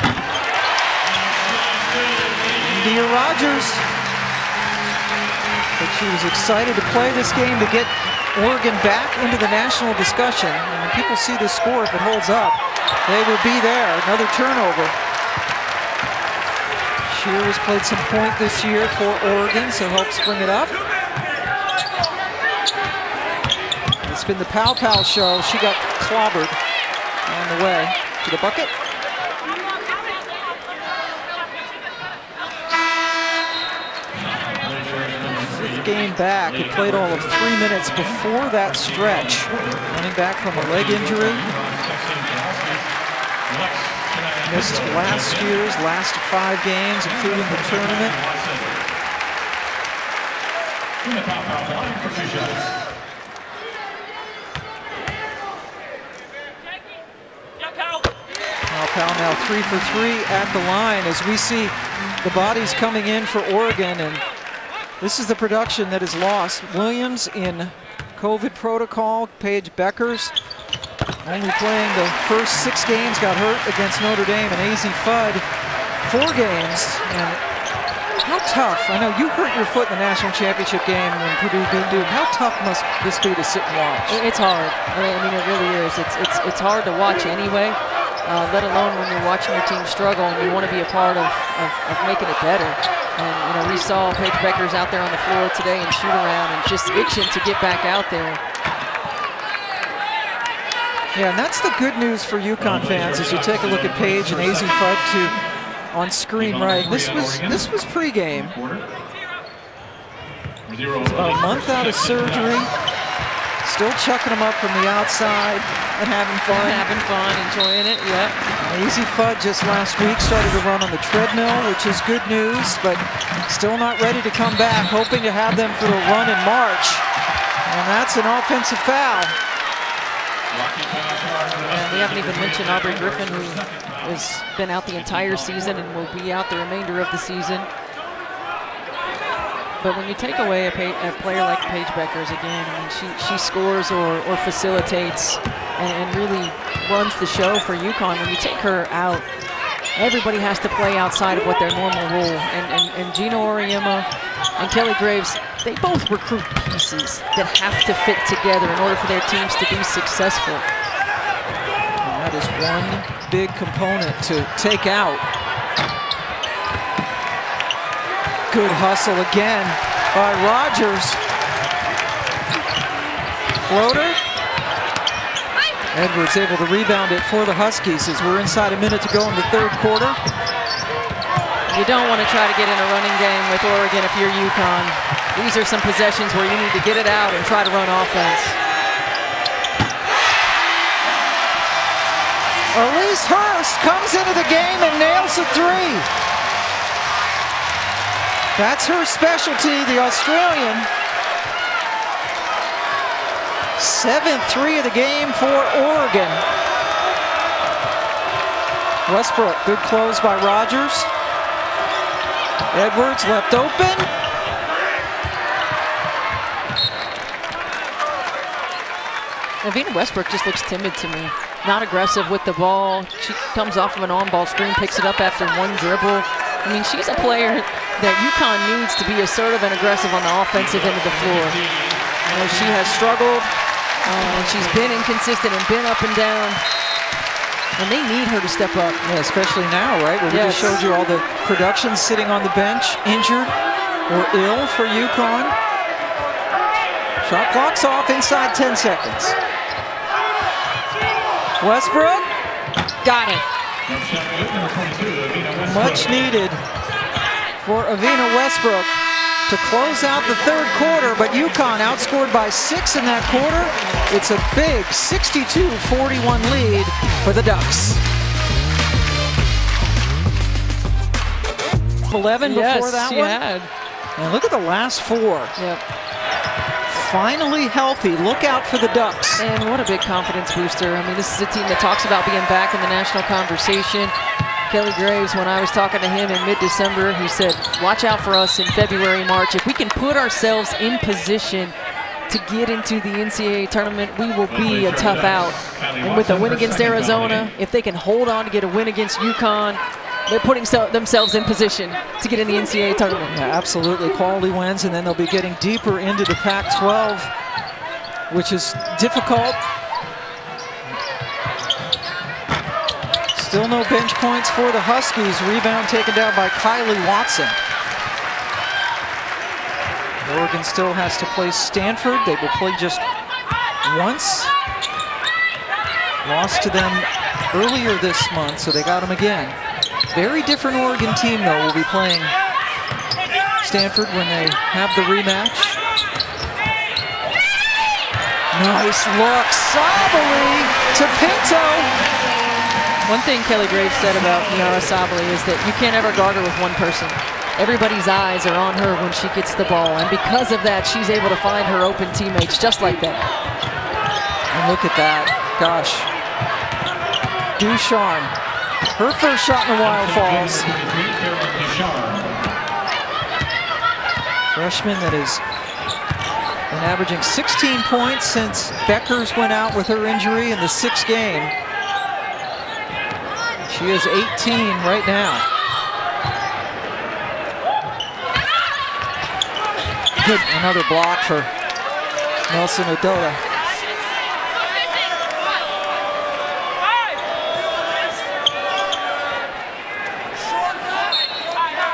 Dear Rogers. But she was excited to play this game to get Oregon back into the national discussion. And when people see the score, if it holds up, they will be there. Another turnover. Shear has played some point this year for Oregon, so helps bring it up. It's been the Pow Pow show. She got clobbered on the way to the bucket. Fifth game back. He played all of 3 minutes before that stretch. Running back from a leg injury. Missed last year's last 5 games, including the tournament. Powell now 3 for 3 at the line as we see the bodies coming in for Oregon, and this is the production that is lost. Williams in COVID protocol. Paige Beckers only playing the first 6 games, got hurt against Notre Dame, and AZ Fudd 4 games. And how tough, I know you hurt your foot in the national championship game when Purdue beat Duke. How tough must this be to sit and watch? It's hard. I mean, it really is. It's hard to watch anyway, let alone when you're watching your team struggle and you want to be a part of making it better. And you know, we saw Paige Beckers out there on the floor today and shoot around and just itching to get back out there. Yeah, and that's the good news for UConn fans as you take a look at Paige and AZ Fudd on screen right. This was pregame. About a month out of surgery. Still chucking them up from the outside and having fun. Enjoying it, yep. AZ Fudd just last week started to run on the treadmill, which is good news, but still not ready to come back, hoping to have them for the run in March. And that's an offensive foul. And we haven't even mentioned Aubrey Griffin, who has been out the entire season and will be out the remainder of the season. But when you take away a player like Paige Beckers, again, I mean, she scores or facilitates and really runs the show for UConn. When you take her out, everybody has to play outside of what their normal role. And Gina Auriemma and Kelly Graves, they both recruit pieces that have to fit together in order for their teams to be successful. And that is one big component to take out. Good hustle again by Rogers. Floater. Edwards able to rebound it for the Huskies as we're inside a minute to go in the third quarter. You don't want to try to get in a running game with Oregon if you're UConn. These are some possessions where you need to get it out and try to run offense. Elise Hurst comes into the game and nails a 3. That's her specialty, the Australian. 7th 3 of the game for Oregon. Westbrook, good close by Rogers. Edwards left open. Evina Westbrook just looks timid to me. Not aggressive with the ball. She comes off of an on-ball screen, picks it up after one dribble. I mean, she's a player that UConn needs to be assertive and aggressive on the offensive end of the floor. You know, she has struggled, and she's been inconsistent and been up and down. And they need her to step up. Yeah, especially now, right? Where we just showed you all the production sitting on the bench, injured or ill for UConn. Shot clock's off inside 10 seconds. Westbrook, got it. Much needed for Avina Westbrook to close out the third quarter, but UConn outscored by 6 in that quarter. It's a big 62-41 lead for the Ducks. 11 before that one. Had. And look at the last 4. Yep. Finally healthy. Look out for the Ducks. And what a big confidence booster. I mean, this is a team that talks about being back in the national conversation. Kelly Graves, when I was talking to him in mid-December, he said, watch out for us in February, March. If we can put ourselves in position to get into the NCAA tournament, we will be a tough out. And with a win against Arizona, if they can hold on to get a win against UConn, they're putting themselves in position to get in the NCAA tournament. Yeah, absolutely. Quality wins, and then they'll be getting deeper into the Pac-12, which is difficult. Still no bench points for the Huskies. Rebound taken down by Kylie Watson. Oregon still has to play Stanford. They will play just once. Lost to them earlier this month, so they got them again. Very different Oregon team, though, will be playing Stanford when they have the rematch. Nice look. Sabally to Pinto. One thing Kelly Graves said about Yara Sabally is that you can't ever guard her with one person. Everybody's eyes are on her when she gets the ball, and because of that, she's able to find her open teammates just like that. And look at that. Gosh. Ducharme. Her first shot in the Wild Falls. Freshman that has been averaging 16 points since Beckers went out with her injury in the 6th game. She is 18 right now. Good, another block for Nelson Ododa.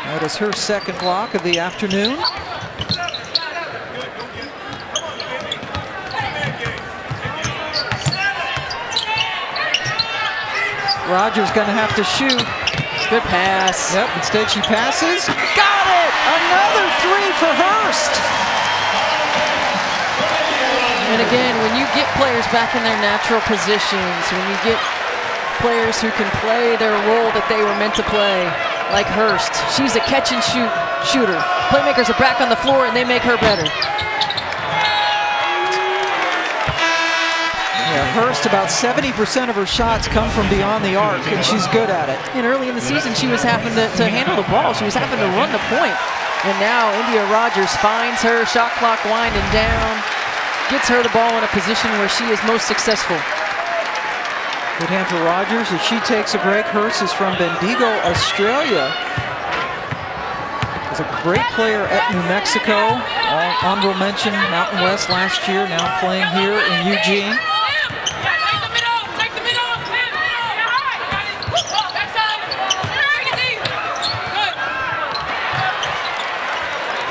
That is her second block of the afternoon. Rogers gonna have to shoot. Good pass. Yep, instead she passes. Got it! Another 3 for Hurst. And again, when you get players back in their natural positions, when you get players who can play their role that they were meant to play, like Hurst, she's a catch and shoot shooter. Playmakers are back on the floor and they make her better. Yeah, Hurst, about 70% of her shots come from beyond the arc, and she's good at it. And early in the season, she was having to handle the ball. She was having to run the point. And now India Rogers finds her, shot clock winding down, gets her the ball in a position where she is most successful. Good hand for Rogers as she takes a break. Hurst is from Bendigo, Australia. Was a great player at New Mexico. Honorable mention, Mountain West last year, now playing here in Eugene.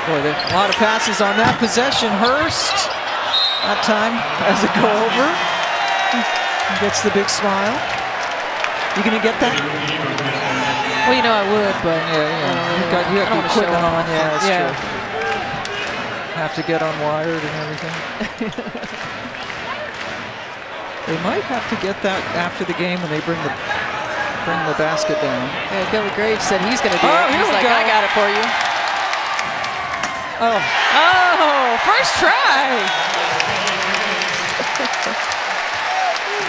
Boy, a lot of passes on that possession. Hurst, that time has it go over. Gets the big smile. You gonna get that? Well, you know I would, but You have the equipment on. Yeah, that's true. Have to get unwired and everything. They might have to get that after the game when they bring the basket down. Yeah, Kelly Graves said he's gonna do it. Here He's we like, go. I got it for you. Oh, First try.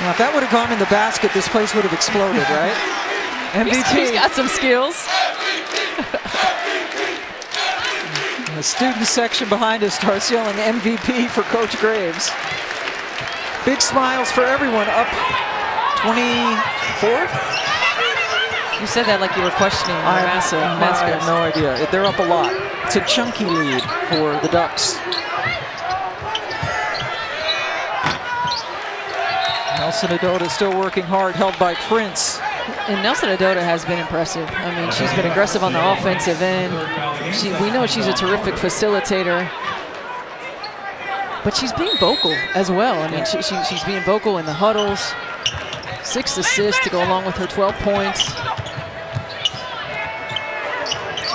now if that would have gone in the basket, this place would have exploded, right? MVP. He's got some skills. And the student section behind us starts yelling MVP for Coach Graves. Big smiles for everyone. Up 24? You said that like you were questioning the I have no idea. They're up a lot. It's a chunky lead for the Ducks. Nelson Ododa still working hard, held by Prince. And Nelson Ododa has been impressive. I mean, she's been aggressive on the offensive end. We know she's a terrific facilitator. But she's being vocal as well. I mean, she's being vocal in the huddles. 6 assists to go along with her 12 points.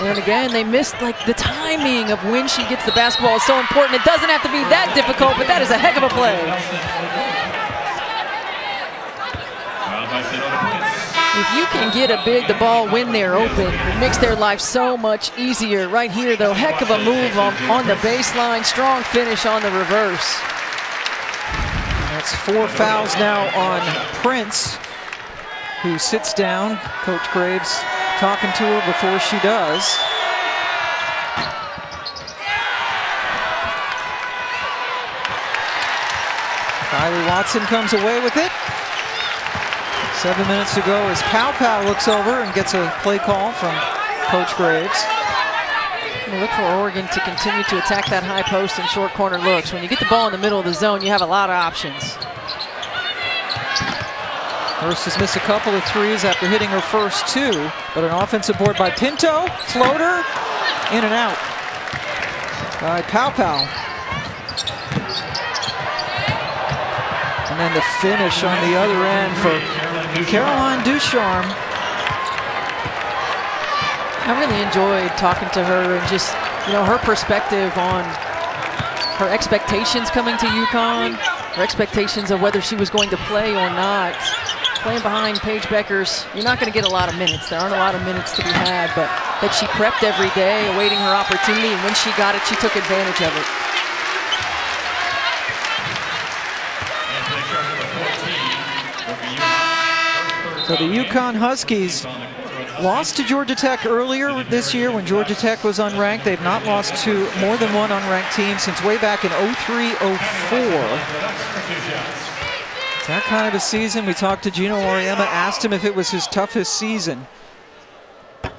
And again, they missed like the timing of when she gets the basketball is so important. It doesn't have to be that difficult, but that is a heck of a play. If you can get the ball when they're open, it makes their life so much easier. Right here, though, heck of a move on the baseline. Strong finish on the reverse. That's 4 fouls now on Prince, who sits down. Coach Graves talking to her before she does. Kylie Watson comes away with it. 7 minutes to go as Pow looks over and gets a play call from Coach Graves. We look for Oregon to continue to attack that high post and short corner looks. When you get the ball in the middle of the zone, you have a lot of options. Hurst has missed a couple of threes after hitting her first 2, but an offensive board by Pinto. Floater, in and out by Pow. And then the finish on the other end for Caroline Ducharme. I really enjoyed talking to her and just, her perspective on her expectations coming to UConn, her expectations of whether she was going to play or not. Playing behind Paige Beckers, you're not going to get a lot of minutes. There aren't a lot of minutes to be had, but that she prepped every day, awaiting her opportunity, and when she got it, she took advantage of it. So the UConn Huskies lost to Georgia Tech earlier this year when Georgia Tech was unranked. They've not lost to more than one unranked team since way back in 03-04. That kind of a season. We talked to Gino Auriemma, asked him if it was his toughest season. And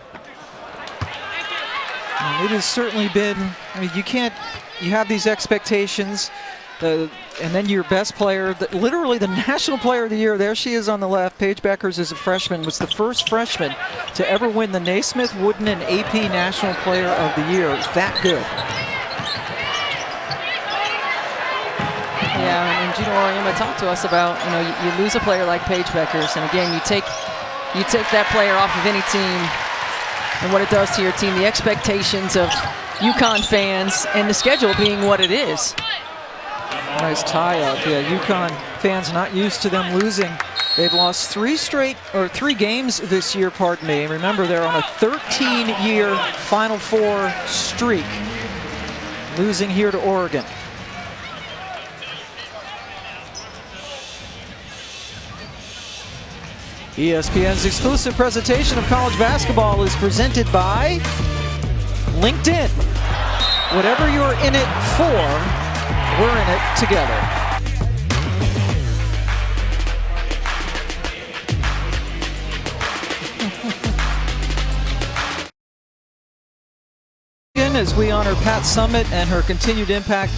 it has certainly been, you have these expectations, and then your best player, literally the National Player of the Year, there she is on the left. Paige Beckers is a freshman, was the first freshman to ever win the Naismith, Wooden, and AP National Player of the Year. That good. Yeah, and Gino Auriemma talked to us about, you lose a player like Paige Beckers, and again, you take that player off of any team and what it does to your team, the expectations of UConn fans and the schedule being what it is. Nice tie up. Yeah, UConn fans not used to them losing. They've lost 3 games this year, pardon me. Remember, they're on a 13-year Final Four streak, losing here to Oregon. ESPN's exclusive presentation of college basketball is presented by LinkedIn. Whatever you're in it for, we're in it together. As we honor Pat Summitt and her continued impact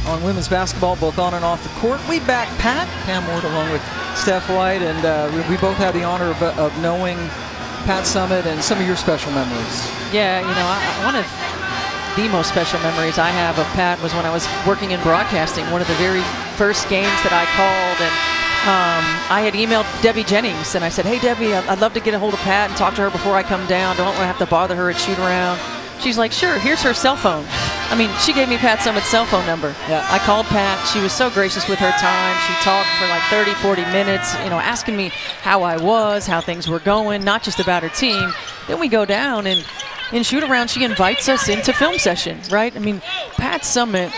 on women's basketball, both on and off the court. We back Pat, Pam Ward, along with Steph White, and we both had the honor of knowing Pat Summitt and some of your special memories. Yeah, one of the most special memories I have of Pat was when I was working in broadcasting, one of the very first games that I called, and I had emailed Debbie Jennings, and I said, hey, Debbie, I'd love to get a hold of Pat and talk to her before I come down. Don't want to have to bother her at shoot-around. She's like, sure, here's her cell phone. She gave me Pat Summitt's cell phone number. Yeah. I called Pat. She was so gracious with her time. She talked for like 30, 40 minutes, asking me how I was, how things were going, not just about her team. Then we go down, and in shoot-around, she invites us into film session, right? Pat Summitt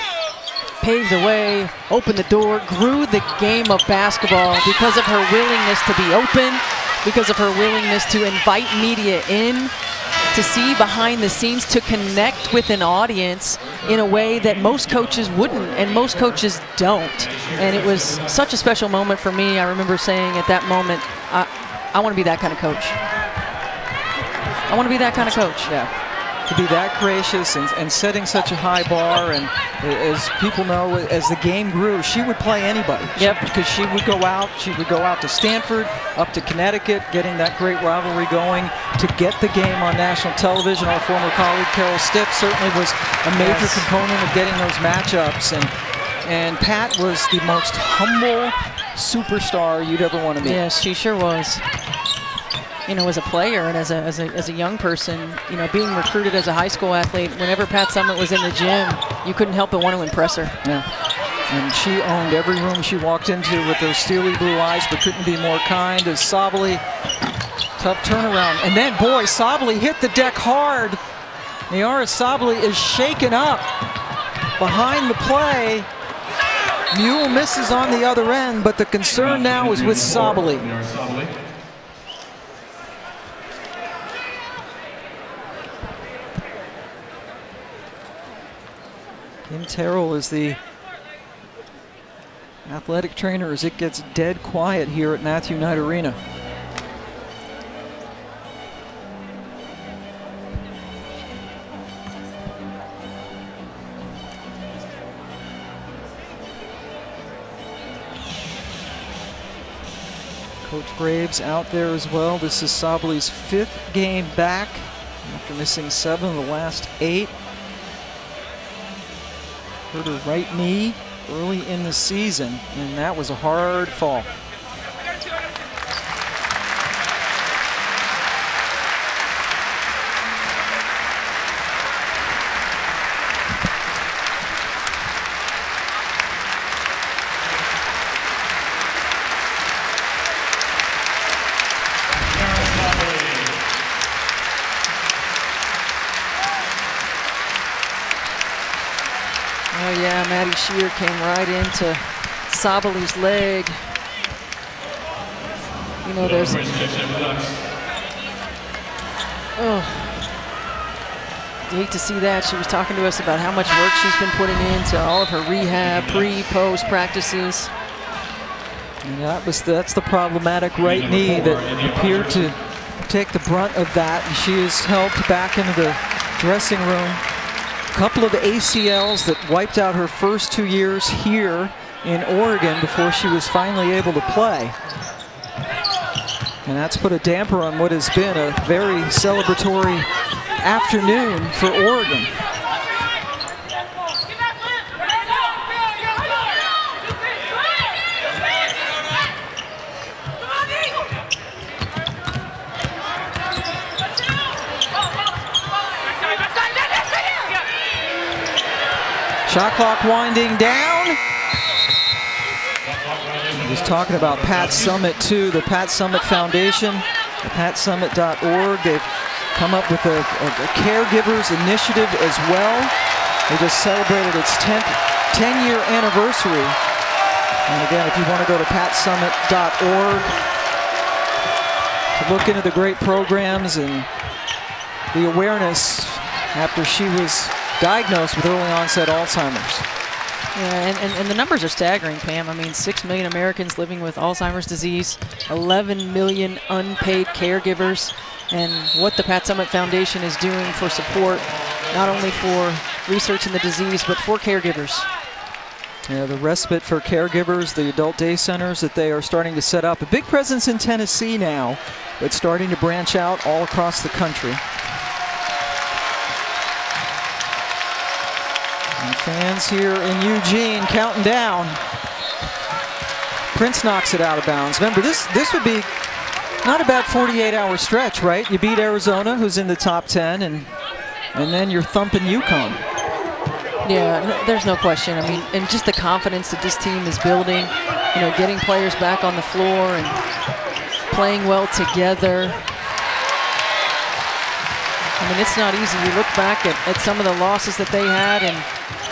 paved the way, opened the door, grew the game of basketball because of her willingness to be open, because of her willingness to invite media in, to see behind the scenes, to connect with an audience in a way that most coaches wouldn't and most coaches don't. And it was such a special moment for me. I remember saying at that moment, I want to be that kind of coach. I want to be that kind of coach. Yeah. To be that gracious and setting such a high bar, and as people know, as the game grew, she would play anybody. Yep. Because she would go out to Stanford, up to Connecticut, getting that great rivalry going, to get the game on national television. Our former colleague Carol Stipp certainly was a major component of getting those matchups, and Pat was the most humble superstar you'd ever want to meet. Yes, she sure was. you know, as a player and as a young person, you know, being recruited as a high school athlete, whenever Pat Summitt was in the gym, you couldn't help but want to impress her. Yeah. And she owned every room she walked into with those steely blue eyes, but couldn't be more kind. As Sabally, tough turnaround. And then, boy, Sabally hit the deck hard. Niara Sabally is shaken up behind the play. Mule misses on the other end, but the concern now is with Sabally. Kim Terrell is the athletic trainer as it gets dead quiet here at Matthew Knight Arena. Coach Graves out there as well. This is Sabaly's 5th game back after missing 7 of the last 8. Hurt her right knee early in the season, and that was a hard fall. Oh yeah, Maddie Shear came right into Sabaly's leg. You know, there's... Oh, you hate to see that. She was talking to us about how much work she's been putting into all of her rehab, pre, post practices. And that's the problematic right knee that appeared to take the brunt of that, and she is helped back into the dressing room. Couple of ACLs that wiped out her first 2 years here in Oregon before she was finally able to play. And that's put a damper on what has been a very celebratory afternoon for Oregon. Shot clock winding down. He's talking about Pat Summitt too, the Pat Summitt Foundation, the patsummit.org. They've come up with a caregivers initiative as well. They just celebrated its 10-year anniversary. And again, if you want to go to patsummit.org to look into the great programs and the awareness after she was diagnosed with early onset Alzheimer's. Yeah, and the numbers are staggering, Pam. I mean, 6 million Americans living with Alzheimer's disease, 11 million unpaid caregivers, and what the Pat Summitt Foundation is doing for support, not only for researching the disease, but for caregivers. Yeah, the respite for caregivers, the adult day centers that they are starting to set up. A big presence in Tennessee now, but starting to branch out all across the country. And fans here in Eugene counting down. Prince knocks it out of bounds. Remember, this would be not a bad 48-hour stretch, right? You beat Arizona, who's in the top 10, and then you're thumping UConn. Yeah, there's no question. I mean, and just the confidence that this team is building, you know, getting players back on the floor and playing well together. I mean, it's not easy. You look back at some of the losses that they had in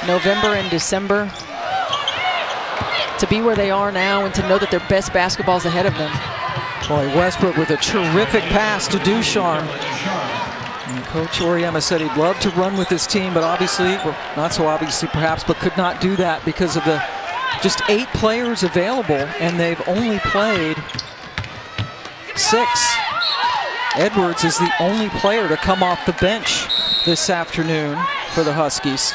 November and December, to be where they are now and to know that their best basketball's ahead of them. Boy, Westbrook with a terrific pass to Ducharme. And Coach Auriemma said he'd love to run with this team, but obviously, well, not so obviously perhaps, but could not do that because of the just 8 players available, and they've only played 6. Edwards is the only player to come off the bench this afternoon for the Huskies.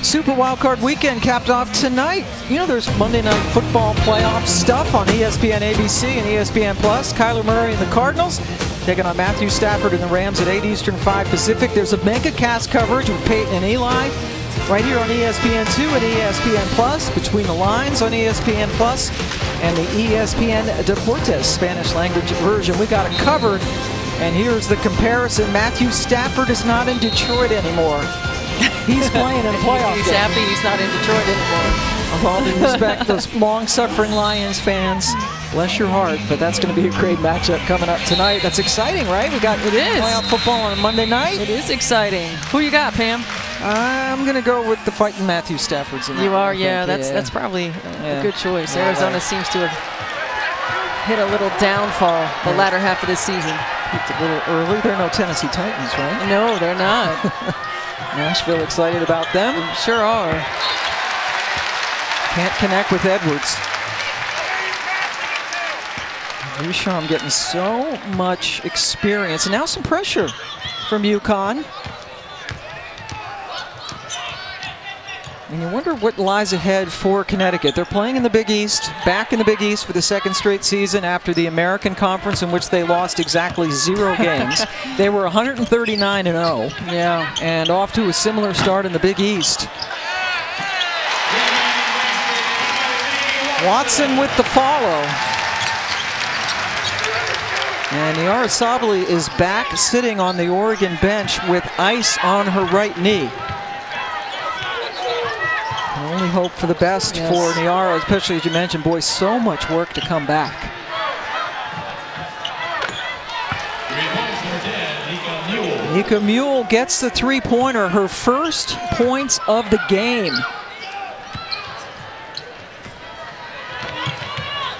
Super Wildcard Weekend capped off tonight. You know, there's Monday Night Football playoff stuff on ESPN ABC and ESPN Plus. Kyler Murray and the Cardinals taking on Matthew Stafford and the Rams at 8 Eastern, 5 Pacific. There's a mega cast coverage with Peyton and Eli. right here on ESPN2 and ESPN Plus, Between the Lines on ESPN Plus, and the ESPN Deportes Spanish language version. We got it covered, and here's the comparison. Matthew Stafford is not in Detroit anymore. He's playing in a playoff He's game. happy he's not in Detroit anymore. With all due respect, those long-suffering Lions fans, bless your heart, but that's going to be a great matchup coming up tonight. That's exciting, right? We got playoff football on a Monday night. It is exciting. Who you got, Pam? I'm going to go with the fighting Matthew Stafford's in that You one, are, I think. yeah. That's probably a good choice. Yeah. Arizona seems to have hit a little downfall the latter half of this season. Peaked a little early. They're no Tennessee Titans, right? No, they're not. Nashville excited about them. Sure are. Can't connect with Edwards. Rusham getting so much experience, and now some pressure from UConn. And you wonder what lies ahead for Connecticut. They're playing in the Big East, back in the Big East for the second straight season after the American Conference, in which they lost exactly 0 games. They were 139-0. Yeah. And off to a similar start in the Big East. Watson with the follow. And Niara Sabali is back sitting on the Oregon bench with ice on her right knee. Can only hope for the best for Niara, especially as you mentioned, boy, so much work to come back. Nika Mule gets the three-pointer, her first points of the game.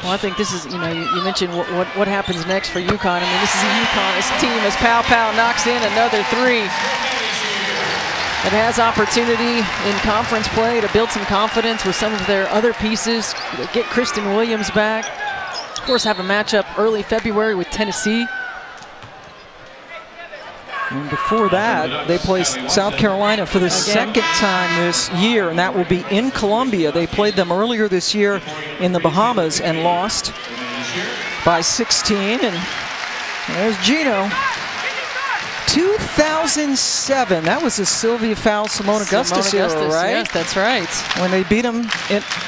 Well, I think this is, you mentioned what happens next for UConn. I mean, this is a UConn team as Pow Pow knocks in another three. It has opportunity in conference play to build some confidence with some of their other pieces, get Kristen Williams back. Of course, have a matchup early February with Tennessee. And before that, they play South Carolina for the second time this year, and that will be in Columbia. They played them earlier this year in the Bahamas and lost by 16. And there's Gino. 2007, that was the Sylvia Fowle, Simone Augustus era, right? Yes, that's right. When they beat them,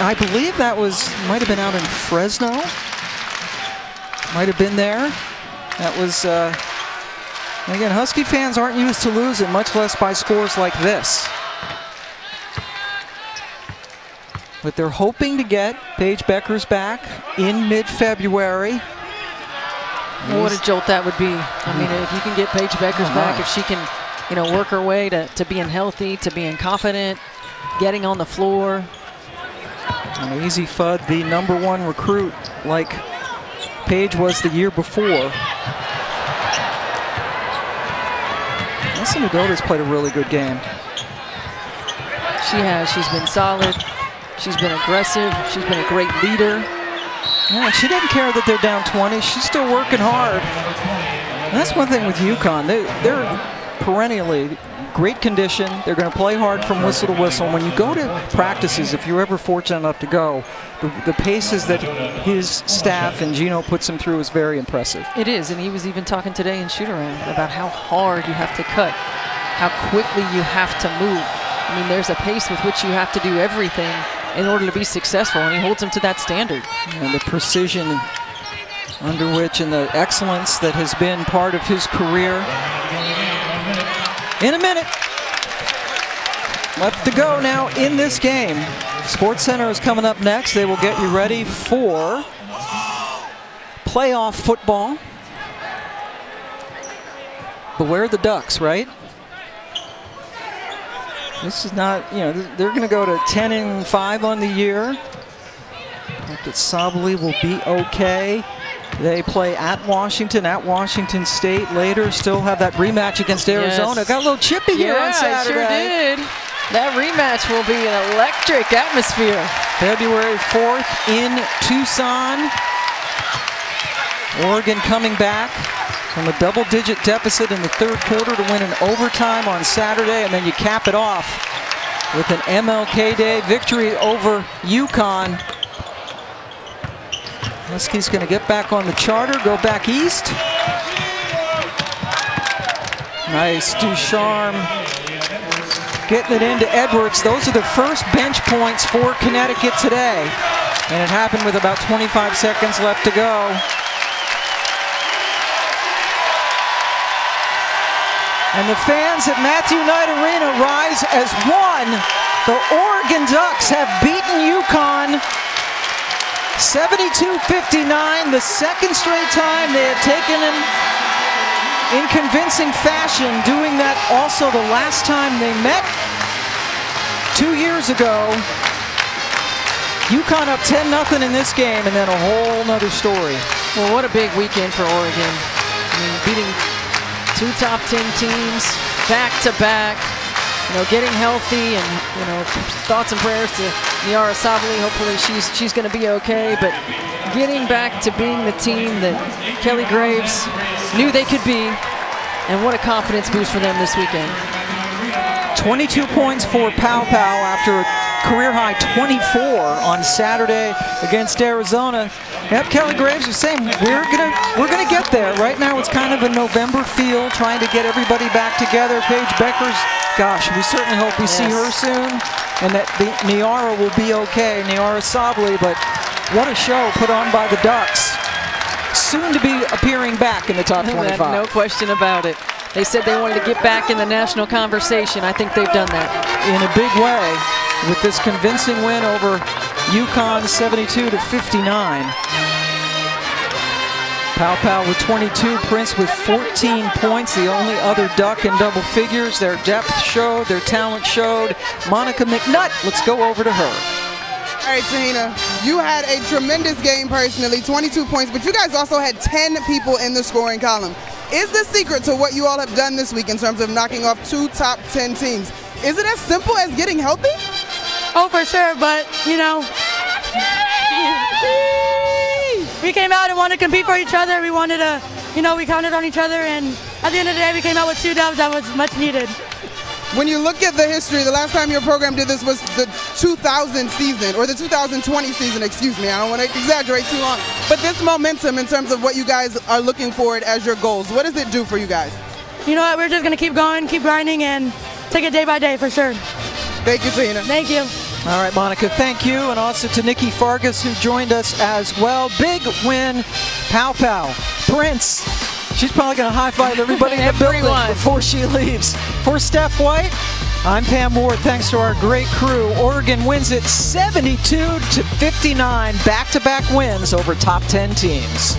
I believe that might have been out in Fresno. Might have been there. That was, again, Husky fans aren't used to losing, much less by scores like this. But they're hoping to get Paige Beckers back in mid-February. Well, what a jolt that would be. I mean, if you can get Paige Beckers back, if she can, work her way to being healthy, to being confident, getting on the floor. And Easy Fudd, the #1 recruit, like Paige was the year before. Nelson Udota's played a really good game. She has. She's been solid. She's been aggressive. She's been a great leader. Yeah, and she doesn't care that they're down 20. She's still working hard. And that's one thing with UConn. They're perennially great condition. They're going to play hard from whistle to whistle. And when you go to practices, if you're ever fortunate enough to go, the paces that his staff and Gino puts him through is very impressive. It is, and he was even talking today in shoot-around about how hard you have to cut, how quickly you have to move. I mean, there's a pace with which you have to do everything in order to be successful, and he holds him to that standard. And the precision under which and the excellence that has been part of his career. In a minute. Left to go now in this game. Sports Center is coming up next. They will get you ready for playoff football. Beware the Ducks, right? This is not, they're going to go to 10-5 on the year. Hope that Sabali will be okay. They play at Washington State later. Still have that rematch against Arizona. Yes. Got a little chippy here on Saturday. Sure did. That rematch will be an electric atmosphere. February 4th in Tucson. Oregon coming back from a double-digit deficit in the third quarter to win in overtime on Saturday, and then you cap it off with an MLK Day victory over UConn. Huskies going to get back on the charter, go back east. Nice Ducharme getting it into Edwards. Those are the first bench points for Connecticut today. And it happened with about 25 seconds left to go. And the fans at Matthew Knight Arena rise as one. The Oregon Ducks have beaten UConn 72-59, the second straight time they have taken them in convincing fashion, doing that also the last time they met 2 years ago. UConn up 10-0 in this game, and then a whole nother story. Well, what a big weekend for Oregon. I mean, beating 2 top 10 teams back to back, getting healthy, and thoughts and prayers to Niara Sabali. Hopefully she's going to be okay, but getting back to being the team that Kelly Graves knew they could be, and what a confidence boost for them this weekend. 22 points for Pow Pow after a career-high 24 on Saturday against Arizona. Yep, Kelly Graves was saying we're gonna get there. Right now it's kind of a November feel, trying to get everybody back together. Paige Beckers, gosh, we certainly hope we see her soon, and that Niara will be okay, Niara Sabali. But what a show put on by the Ducks. Soon to be appearing back in the top 25. No question about it. They said they wanted to get back in the national conversation. I think they've done that. In a big way, with this convincing win over UConn 72-59. Pow Pow with 22, Prince with 14 points, the only other Duck in double figures. Their depth showed, their talent showed. Monica McNutt, let's go over to her. All right, Tahina, you had a tremendous game personally, 22 points, but you guys also had 10 people in the scoring column. Is the secret to what you all have done this week in terms of knocking off 2 top 10 teams? Is it as simple as getting healthy? Oh, for sure, but, we came out and wanted to compete for each other. We wanted to, we counted on each other, and at the end of the day, we came out with 2 dubs that was much needed. When you look at the history, the last time your program did this was the 2000 season, or the 2020 season, excuse me. I don't want to exaggerate too long. But this momentum in terms of what you guys are looking forward as your goals, what does it do for you guys? You know what, we're just going to keep going, keep grinding, and take it day by day for sure. Thank you, Tahina. Thank you. All right, Monica, thank you. And also to Nikki Fargas, who joined us as well. Big win, Pow Pow. Prince, she's probably going to high-five everybody in the building before she leaves. For Steph White, I'm Pam Ward. Thanks to our great crew. Oregon wins it 72-59, back-to-back wins over top 10 teams.